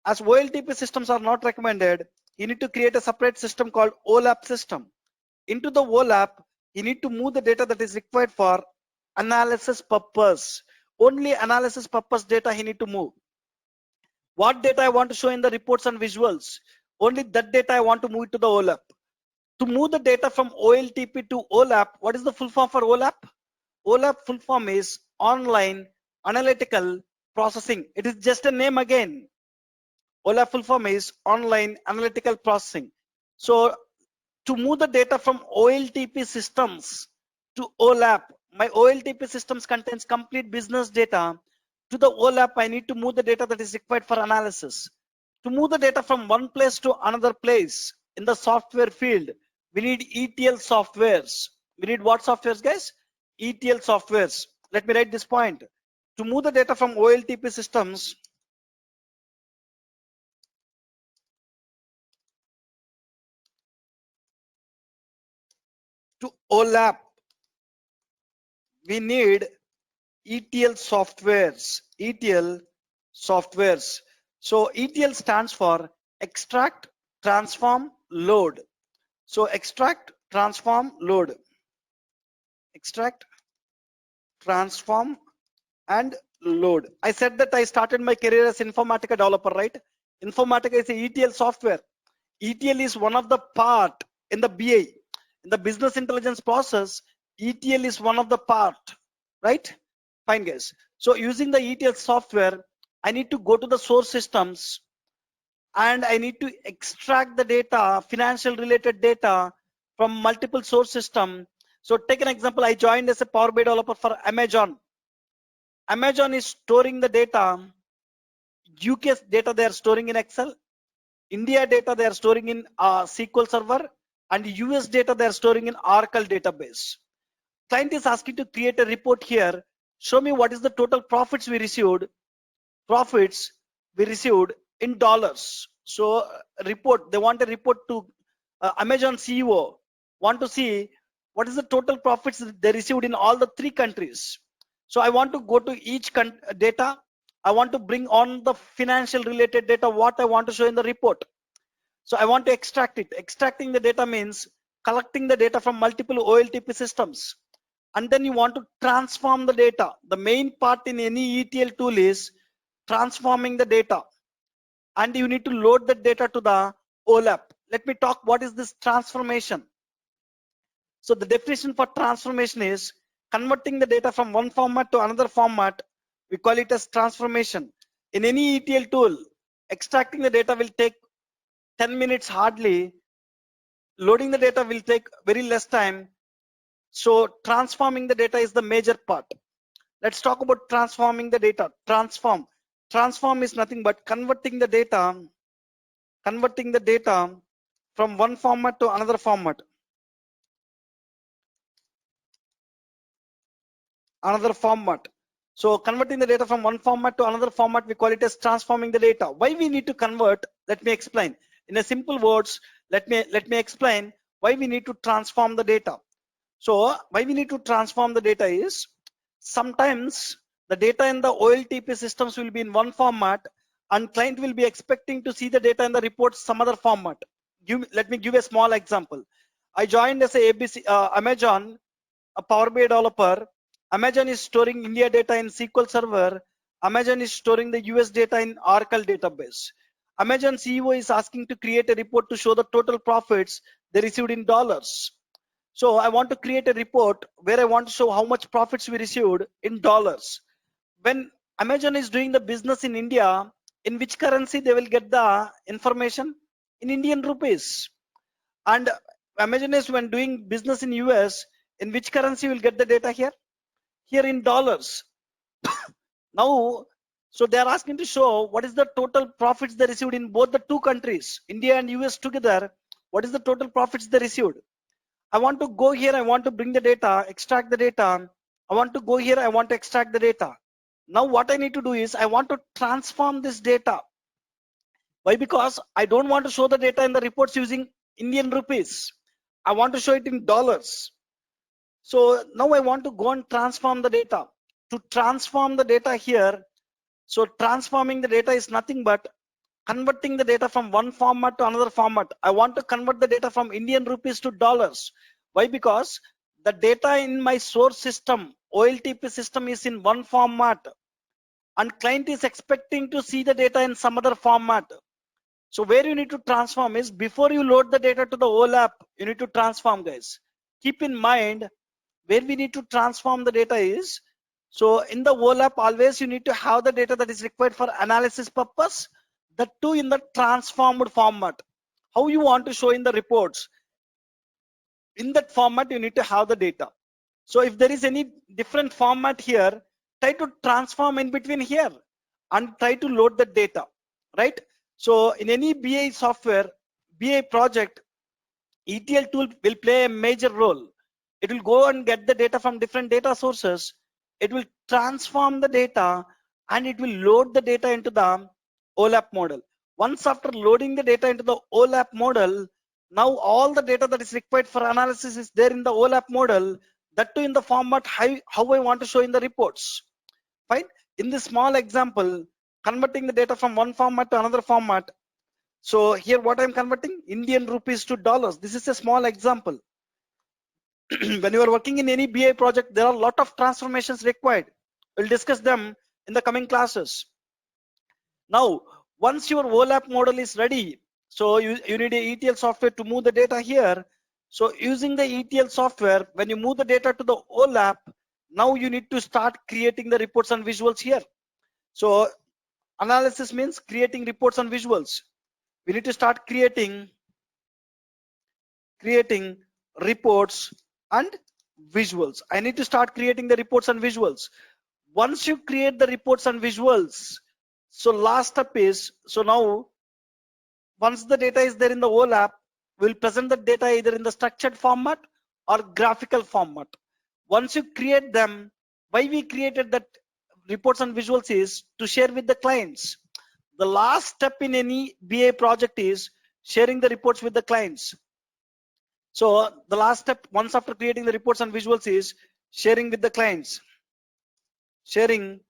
as OLTP systems are not recommended, you need to create a separate system called OLAP system. Into the OLAP, you need to move the data that is required for analysis purpose. Only analysis purpose data he need to move. What data I want to show in the reports and visuals, only that data I want to move it to the OLAP. To move the data from OLTP to OLAP, what is the full form for OLAP? OLAP full form is online analytical processing. It is just a name again. OLAP full form is online analytical processing. So to move the data from OLTP systems to OLAP, my OLTP systems contains complete business data. To the OLAP, I need to move the data that is required for analysis. To move the data from one place to another place in the software field, we need ETL softwares. We need what softwares, guys? ETL softwares. Let me write this point. To move the data from OLTP systems to OLAP, we need ETL softwares. ETL softwares. So ETL stands for extract, transform, load. So extract, transform, load. Extract, transform, and load. I said that I started my career as Informatica developer, right? Informatica is a ETL software. ETL is one of the part in the BA. In the business intelligence process, ETL is one of the part, right? Fine, guys. So using the ETL software, I need to go to the source systems and I need to extract the data, financial related data from multiple source system. So take an example. I joined as a Power BI developer for Amazon. Amazon is storing the data. UK data they are storing in Excel. India data they are storing in SQL Server, and US data they are storing in Oracle database. Client is asking to create a report here. Show me what is the total profits we received. Profits we received in dollars. So report, they want a report to Amazon CEO want to see what is the total profits that they received in all the 3 countries. So I want to go to each data. I want to bring on the financial related data what I want to show in the report. So I want to extract it. Extracting the data means collecting the data from multiple OLTP systems, and then you want to transform the data. The main part in any ETL tool is transforming the data, and you need to load the data to the OLAP. Let me talk what is this transformation. So the definition for transformation is converting the data from one format to another format. We call it as transformation. In any ETL tool, extracting the data will take 10 minutes hardly. Loading the data will take very less time. So transforming the data is the major part. Let's talk about transforming the data. Transform is nothing but converting the data from one format to another format. So converting the data from one format to another format, we call it as transforming the data. Why we need to convert? Let me explain. In a simple words, let me explain why we need to transform the data. So why we need to transform the data is sometimes the data in the OLTP systems will be in one format and client will be expecting to see the data in the report some other format. Let me give a small example. I joined as a Amazon, a Power BI developer. Amazon is storing India data in SQL Server. Amazon is storing the US data in Oracle database. Amazon CEO is asking to create a report to show the total profits they received in dollars. So I want to create a report where I want to show how much profits we received in dollars. When Amazon is doing the business in India, in which currency they will get the information? In Indian rupees. And Amazon is when doing business in US, in which currency will get the data here? Here in dollars. Now, so they are asking to show what is the total profits they received in both the 2 countries, India and US together. What is the total profits they received? I want to go here, I want to bring the data, extract the data. I want to go here, I want to extract the data. Now what I need to do is I want to transform this data. Why? Because I don't want to show the data in the reports using Indian rupees. I want to show it in dollars. So now I want to go and transform the data. To transform the data here, so transforming the data is nothing but converting the data from one format to another format. I want to convert the data from Indian rupees to dollars. Why? Because the data in my source system, OLTP system, is in one format and client is expecting to see the data in some other format. So where you need to transform is before you load the data to the OLAP, you need to transform, guys. Keep in mind where we need to transform the data is, so in the OLAP always you need to have the data that is required for analysis purpose, that too in the transformed format. How you want to show in the reports, in that format you need to have the data. So if there is any different format here, try to transform in between here and try to load the data, right? So in any BI software, BI project, ETL tool will play a major role. It will go and get the data from different data sources. It will transform the data and it will load the data into the OLAP model. Once after loading the data into the OLAP model, now all the data that is required for analysis is there in the OLAP model, that too in the format how I want to show in the reports. Fine. In this small example, converting the data from one format to another format. So here what I'm converting, Indian rupees to dollars. This is a small example. When you are working in any BI project, there are a lot of transformations required. We'll discuss them in the coming classes. Now, once your OLAP model is ready, so you need a ETL software to move the data here. So using the ETL software, when you move the data to the OLAP, now you need to start creating the reports and visuals here. So analysis means creating reports and visuals. We need to start creating reports and visuals. I need to start creating the reports and visuals. Once you create the reports and visuals, so last step is, so now once the data is there in the OLAP, we'll present the data either in the structured format or graphical format. Once you create them, why we created that reports and visuals is to share with the clients. The last step in any BA project is sharing the reports with the clients. So the last step, once after creating the reports and visuals, is sharing with the clients. Sharing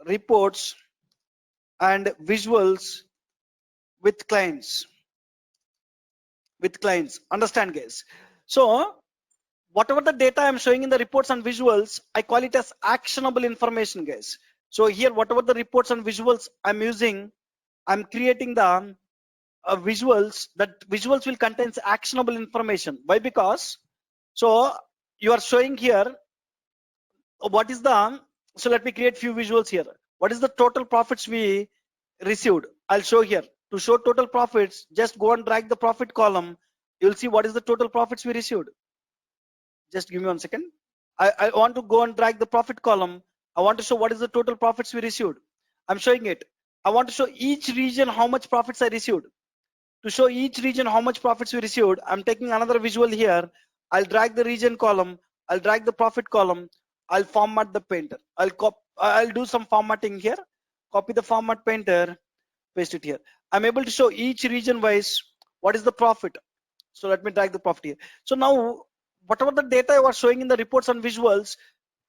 reports and visuals with clients. Understand, guys? So whatever the data I'm showing in the reports and visuals, I call it as actionable information, guys. So here, whatever the reports and visuals I'm using, I'm creating the visuals. That visuals will contain actionable information. Why? Because so you are showing here what is the, so let me create few visuals here. What is the total profits we received? I'll show here. To show total profits, just go and drag the profit column. You'll see what is the total profits we received. Just give me 1 second. I want to go and drag the profit column. I want to show what is the total profits we received. I'm showing it. I want to show each region how much profits I received. To show each region how much profits we received, I'm taking another visual here. I'll drag the region column. I'll drag the profit column. I'll format the painter. I'll do some formatting here. Copy the format painter, paste it here. I'm able to show each region wise what is the profit. So let me drag the profit here. So now whatever the data I was showing in the reports and visuals,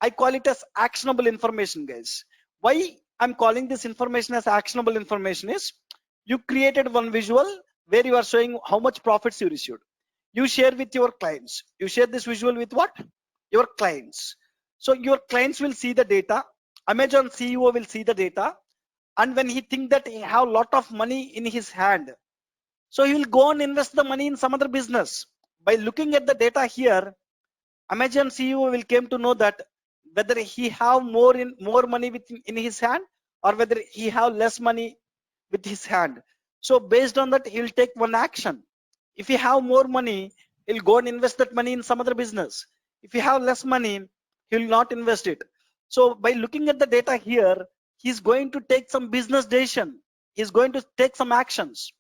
I call it as actionable information, guys. Why I'm calling this information as actionable information is, you created one visual where you are showing how much profits you received. You share with your clients. You share this visual with what? Your clients. So your clients will see the data. Amazon CEO will see the data. And when he think that he have a lot of money in his hand, so he will go and invest the money in some other business. By looking at the data here, Amazon CEO will came to know that whether he have more money in his hand, or whether he have less money with his hand. So based on that, he will take one action. If he have more money, he'll go and invest that money in some other business. If he have less money, he will not invest it. So by looking at the data here, he's going to take some business decision. He's going to take some actions.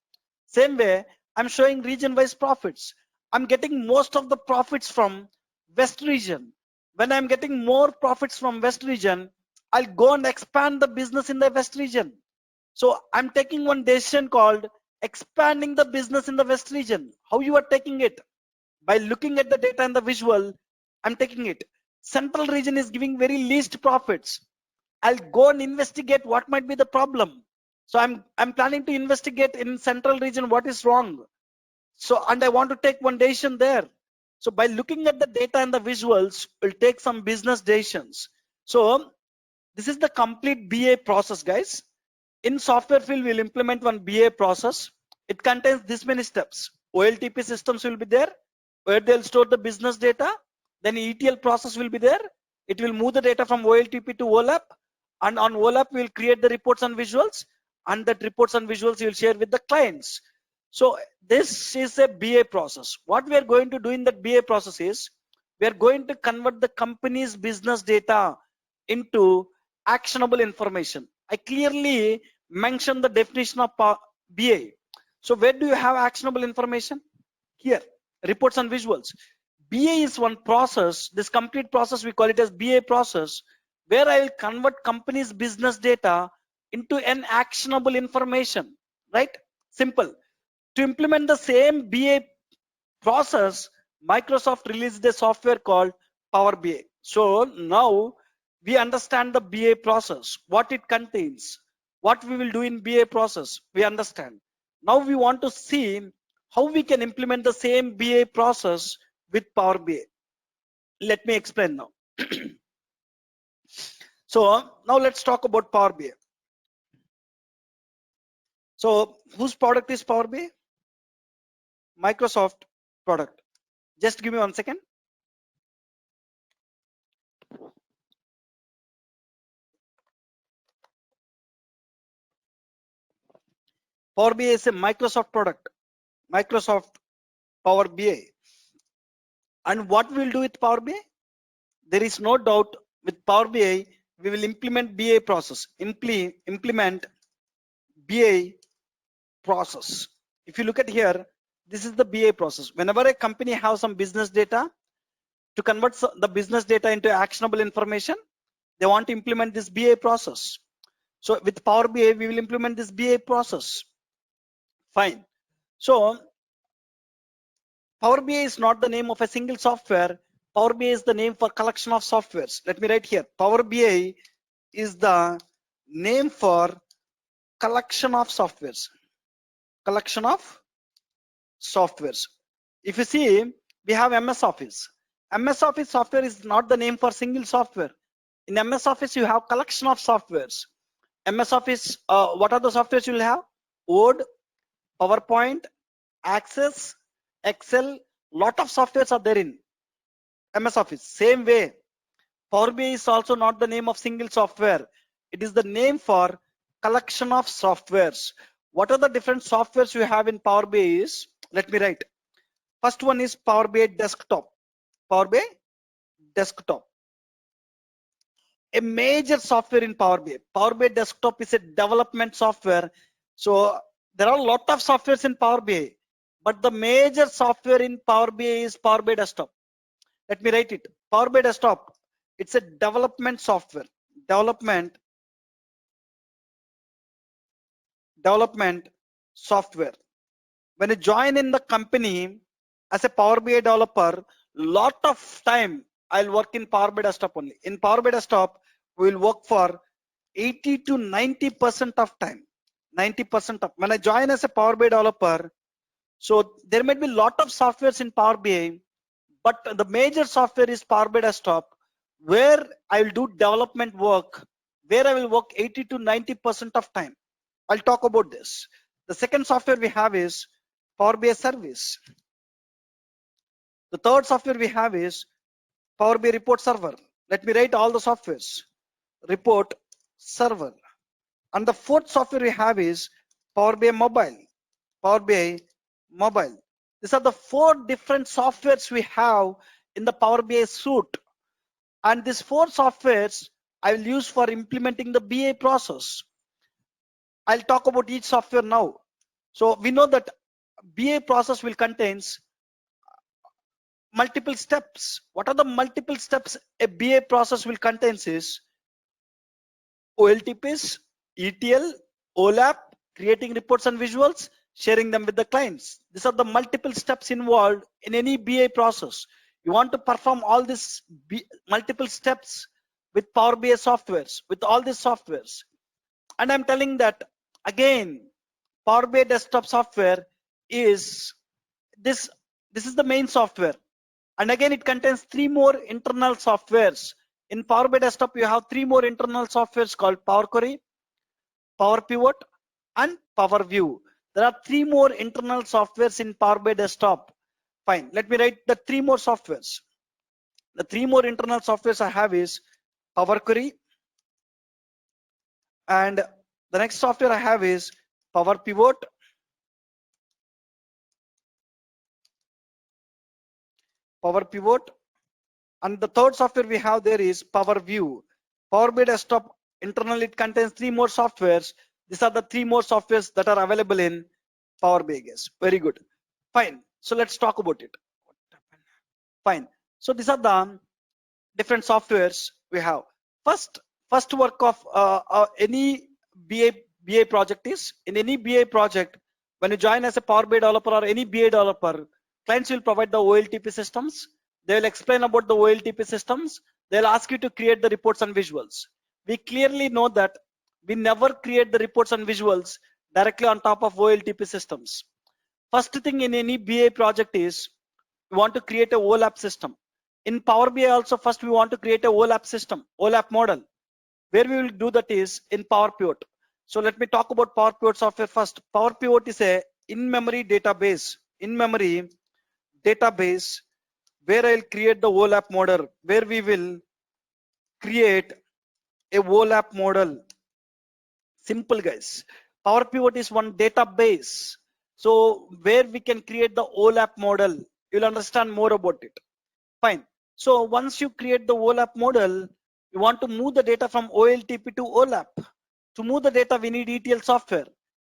Same way, I'm showing region wise profits. I'm getting most of the profits from West region. When I'm getting more profits from West region, I'll go and expand the business in the West region. So I'm taking one decision called expanding the business in the West region. How you are taking it? By looking at the data and the visual, I'm taking it. Central region is giving very least profits. I'll go and investigate what might be the problem. So I'm planning to investigate in central region what is wrong. So, and I want to take one decision there. So by looking at the data and the visuals, we'll take some business decisions. So this is the complete BA process, guys. In software field, we'll implement one BA process. It contains this many steps. OLTP systems will be there, where they'll store the business data. Then ETL process will be there. It will move the data from OLTP to OLAP. And on OLAP, we'll create the reports and visuals. And that reports and visuals you'll share with the clients. So this is a BA process. What we are going to do in that BA process is, We are going to convert the company's business data into actionable information. I clearly mentioned the definition of BA. So where do you have actionable information? Here, reports and visuals. BA is one process. This complete process, we call it as BA process, where I will convert company's business data into an actionable information, right? Simple. To implement the same BA process, Microsoft released a software called Power BI. So now we understand the BA process, what it contains, what we will do in BA process, we understand. Now we want to see how we can implement the same BA process with Power BI. Let me explain now. So now let's talk about Power BI. So whose product is Power BI? Microsoft product. Just give me 1 second. Power BI is a Microsoft product. Microsoft Power BI. And what we'll do with Power BI? There is no doubt with Power BI, we will implement BA process. Implement BA process. If you look at here, this is the BA process. Whenever a company has some business data, to convert the business data into actionable information, they want to implement this BA process. So with Power BI, we will implement this BA process. Fine. So Power BI is not the name of a single software. Power BI is the name for collection of softwares. Let me write here. Power BI is the name for collection of softwares. Collection of softwares. If you see, we have MS Office. MS Office software is not the name for single software. In MS Office, you have collection of softwares. MS Office, what are the softwares you will have? Word, PowerPoint, Access, Excel, lot of softwares are there in MS Office. Same way, Power BI is also not the name of single software. It is the name for collection of softwares. What are the different softwares you have in Power BI is, let me write. First one is Power BI Desktop. Power BI Desktop. A major software in Power BI. Power BI Desktop is a development software. So there are a lot of softwares in Power BI, but the major software in Power BI is Power BI Desktop. Let me write it. Power BI Desktop. It's a development software. Development software. When you join in the company as a Power BI developer, lot of time I'll work in Power BI Desktop only. In Power BI Desktop, we will work for 80 to 90% of time. 90% of when I join as a Power BI developer, so there might be a lot of softwares in Power BI, but the major software is Power BI Desktop, where I will do development work, where I will work 80 to 90% of time. I'll talk about this. The second software we have is Power BI Service. The third software we have is Power BI Report Server. Let me write all the softwares. Report Server. And the fourth software we have is Power BI Mobile. Power BI Mobile. These are the four different softwares we have in the Power BI suite. And these four softwares I will use for implementing the BA process. I'll talk about each software now. So we know that BA process will contains multiple steps. What are the multiple steps a BA process will contain is OLTPs, ETL, OLAP, creating reports and visuals, sharing them with the clients. These are the multiple steps involved in any BA process. You want to perform all these multiple steps with Power BI softwares, with all these softwares. And I'm telling that again, Power BI Desktop software is this is the main software. And again, it contains three more internal softwares. In Power BI Desktop, you have three more internal softwares called Power Query, Power Pivot, and Power View. There are three more internal softwares in Power BI Desktop. Fine. Let me write the three more softwares. The three more internal softwares I have is Power Query, and the next software I have is Power Pivot, And the third software we have there is Power View. Power BI Desktop, internally it contains 3 more softwares. These are the 3 more softwares that are available in Power BI, guys. Very good. Fine. So let's talk about it. Fine. So these are the different softwares we have. First work of any BA project is, in any BA project, when you join as a Power BI developer or any BA developer, clients will provide the OLTP systems. They will explain about the OLTP systems. They'll ask you to create the reports and visuals. We clearly know that we never create the reports and visuals directly on top of OLTP systems. First thing in any BA project is we want to create a OLAP system. In Power BI also, first we want to create a OLAP system, OLAP model. Where we will do that is in Power Pivot. So let me talk about Power Pivot software first. Power Pivot is a in-memory database. In-memory database where I'll create the OLAP model, where we will create a OLAP model. Simple, guys. Power Pivot is one database. So where we can create the OLAP model, you'll understand more about it. Fine. So once you create the OLAP model, you want to move the data from OLTP to OLAP. To move the data, we need ETL software.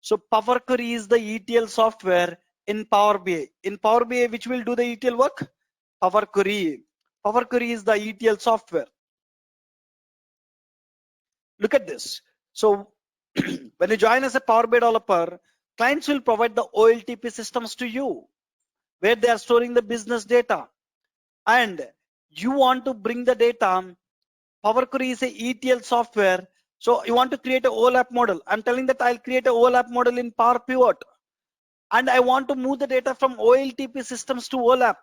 So Power Query is the ETL software in Power BI. In Power BI, which will do the ETL work? Power Query. Power Query is the ETL software. Look at this. So when you join as a Power BI developer, clients will provide the OLTP systems to you, where they are storing the business data. And you want to bring the data. Power Query is a ETL software. So you want to create a OLAP model. I'm telling that I'll create a OLAP model in Power Pivot. And I want to move the data from OLTP systems to OLAP.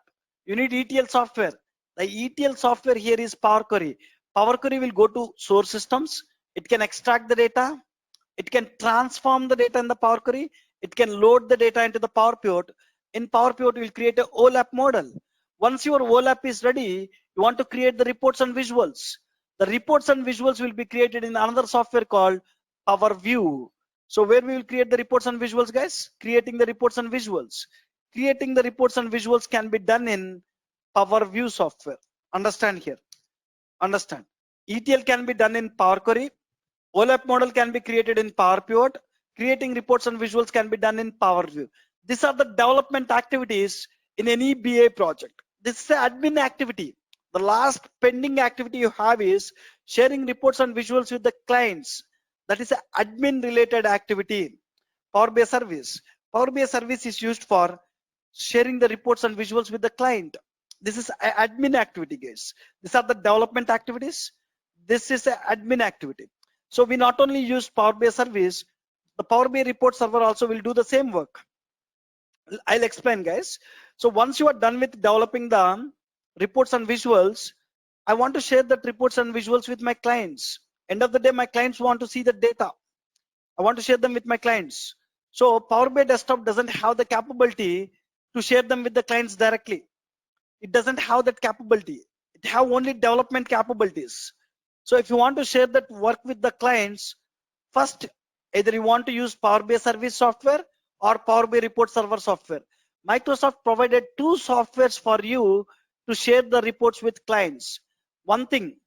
You need ETL software. The ETL software here is Power Query. Power Query will go to source systems. It can extract the data. It can transform the data in the Power Query. It can load the data into the Power Pivot. In Power Pivot, we'll create a OLAP model. Once your OLAP is ready, you want to create the reports and visuals. The reports and visuals will be created in another software called Power View. So where we will create the reports and visuals, guys? Creating the reports and visuals. Creating the reports and visuals can be done in Power View software. Understand here. Understand. ETL can be done in Power Query. OLAP model can be created in Power Pivot. Creating reports and visuals can be done in Power View. These are the development activities in any BA project. This is an admin activity. The last pending activity you have is sharing reports and visuals with the clients. That is an admin related activity. Power BI service. Power BI service is used for sharing the reports and visuals with the client. This is an admin activity, guys. These are the development activities. This is an admin activity. So we not only use Power BI service, the Power BI report server also will do the same work. I'll explain, guys. So once you are done with developing the reports and visuals, I want to share that reports and visuals with my clients. End of the day, my clients want to see the data. I want to share them with my clients. So Power BI Desktop doesn't have the capability to share them with the clients directly. It doesn't have that capability. It have only development capabilities. So if you want to share that work with the clients, first, either you want to use Power BI Service software or Power BI Report Server software. Microsoft provided two softwares for you to share the reports with clients. One thing,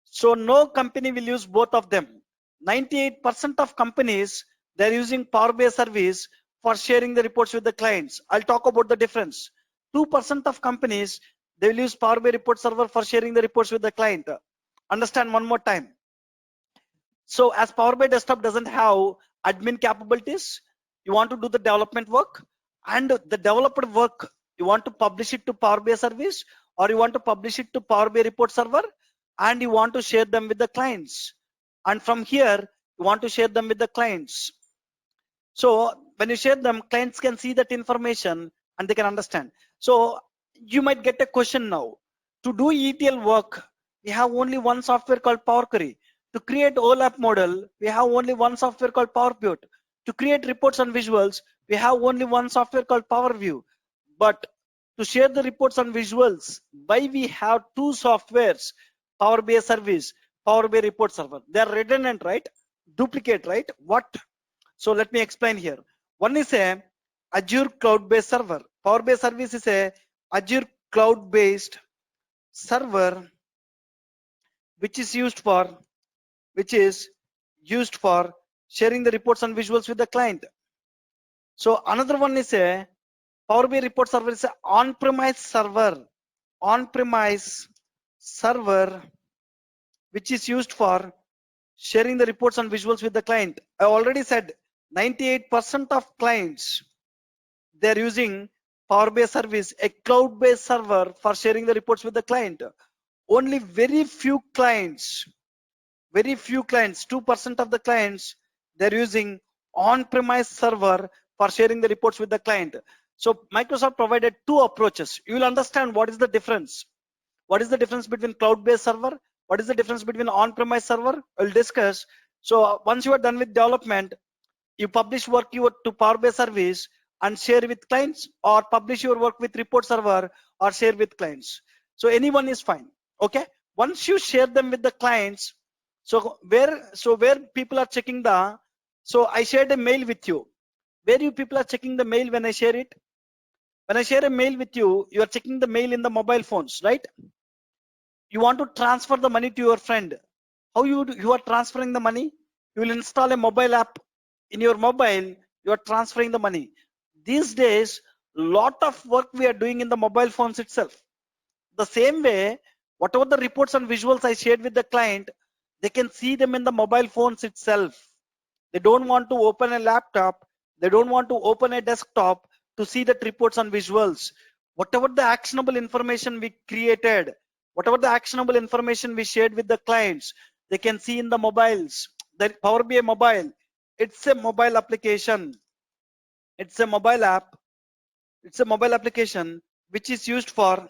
so no company will use both of them. 98% of companies, they're using Power BI Service for sharing the reports with the clients. I'll talk about the difference. 2% of companies, they will use Power BI Report Server for sharing the reports with the client. Understand one more time. So as Power BI Desktop doesn't have admin capabilities, you want to do the development work, and the developed work, you want to publish it to Power BI Service, or you want to publish it to Power BI Report Server, and you want to share them with the clients. And from here, you want to share them with the clients. So when you share them, clients can see that information and they can understand. So you might get a question now. To do ETL work, we have only one software called Power Query. To create OLAP model, we have only one software called Power Pivot. To create reports and visuals, we have only one software called Power View. But to share the reports and visuals, why we have two softwares, Power BI Service, Power BI Report Server? They are redundant, right? Duplicate, right? What? So let me explain here. One is a Azure cloud-based server. Power BI Service is a Azure cloud-based server which is used for sharing the reports and visuals with the client. So another one is a Power BI report server is an on-premise server which is used for sharing the reports and visuals with the client. I already said 98% of clients, they're using Power BI service, a cloud-based server for sharing the reports with the client. Only very few clients, 2% of the clients, they're using on-premise server for sharing the reports with the client. So Microsoft provided two approaches. You will understand what is the difference. What is the difference between cloud-based server? What is the difference between on-premise server? I'll discuss. So once you are done with development, you publish work to Power BI service and share with clients, or publish your work with report server or share with clients. So anyone is fine. Okay. Once you share them with the clients, so where people are checking so I shared a mail with you. Where you people are checking the mail when I share it? When I share a mail with you, you are checking the mail in the mobile phones, right? You want to transfer the money to your friend. How you are transferring the money? You will install a mobile app in your mobile. You are transferring the money. These days, lot of work we are doing in the mobile phones itself. The same way, whatever the reports and visuals I shared with the client, they can see them in the mobile phones itself. They don't want to open a laptop. They don't want to open a desktop to see that reports and visuals. Whatever the actionable information we created, whatever the actionable information we shared with the clients, they can see in the mobiles. The Power BI mobile, it's a mobile application. It's a mobile app. It's a mobile application which is used for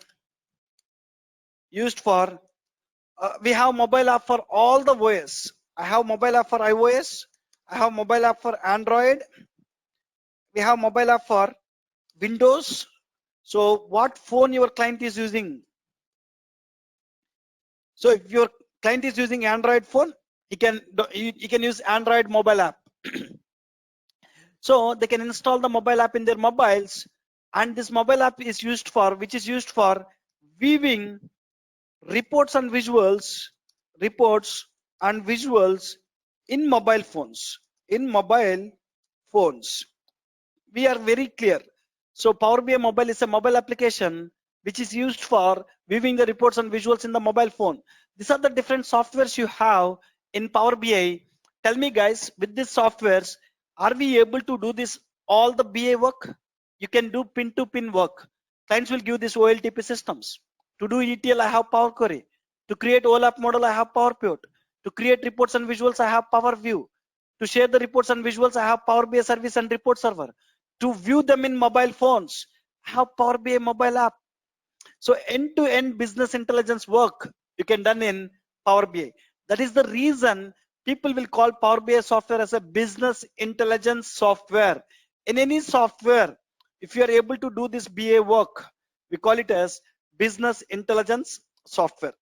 we have mobile app for all the OS. I have mobile app for iOS. I have mobile app for Android. We have mobile app for Windows. So what phone your client is using? So if your client is using Android phone, he can use Android mobile app. So they can install the mobile app in their mobiles, and this mobile app is used for viewing reports and visuals in mobile phones. We are very clear. So Power BI mobile is a mobile application which is used for viewing the reports and visuals in the mobile phone. These are the different softwares you have in Power BI. Tell me guys, with these softwares, are we able to do this all the BA work? You can do pin to pin work. Clients will give this OLTP systems. To do ETL, I have Power Query. To create OLAP model, I have Power Pivot. To create reports and visuals, I have Power View. To share the reports and visuals, I have Power BI service and report server. To view them in mobile phones, I have Power BI mobile app. So end-to-end business intelligence work you can done in Power BI. That is the reason people will call Power BI software as a business intelligence software. In any software, if you are able to do this BA work, we call it as business intelligence software.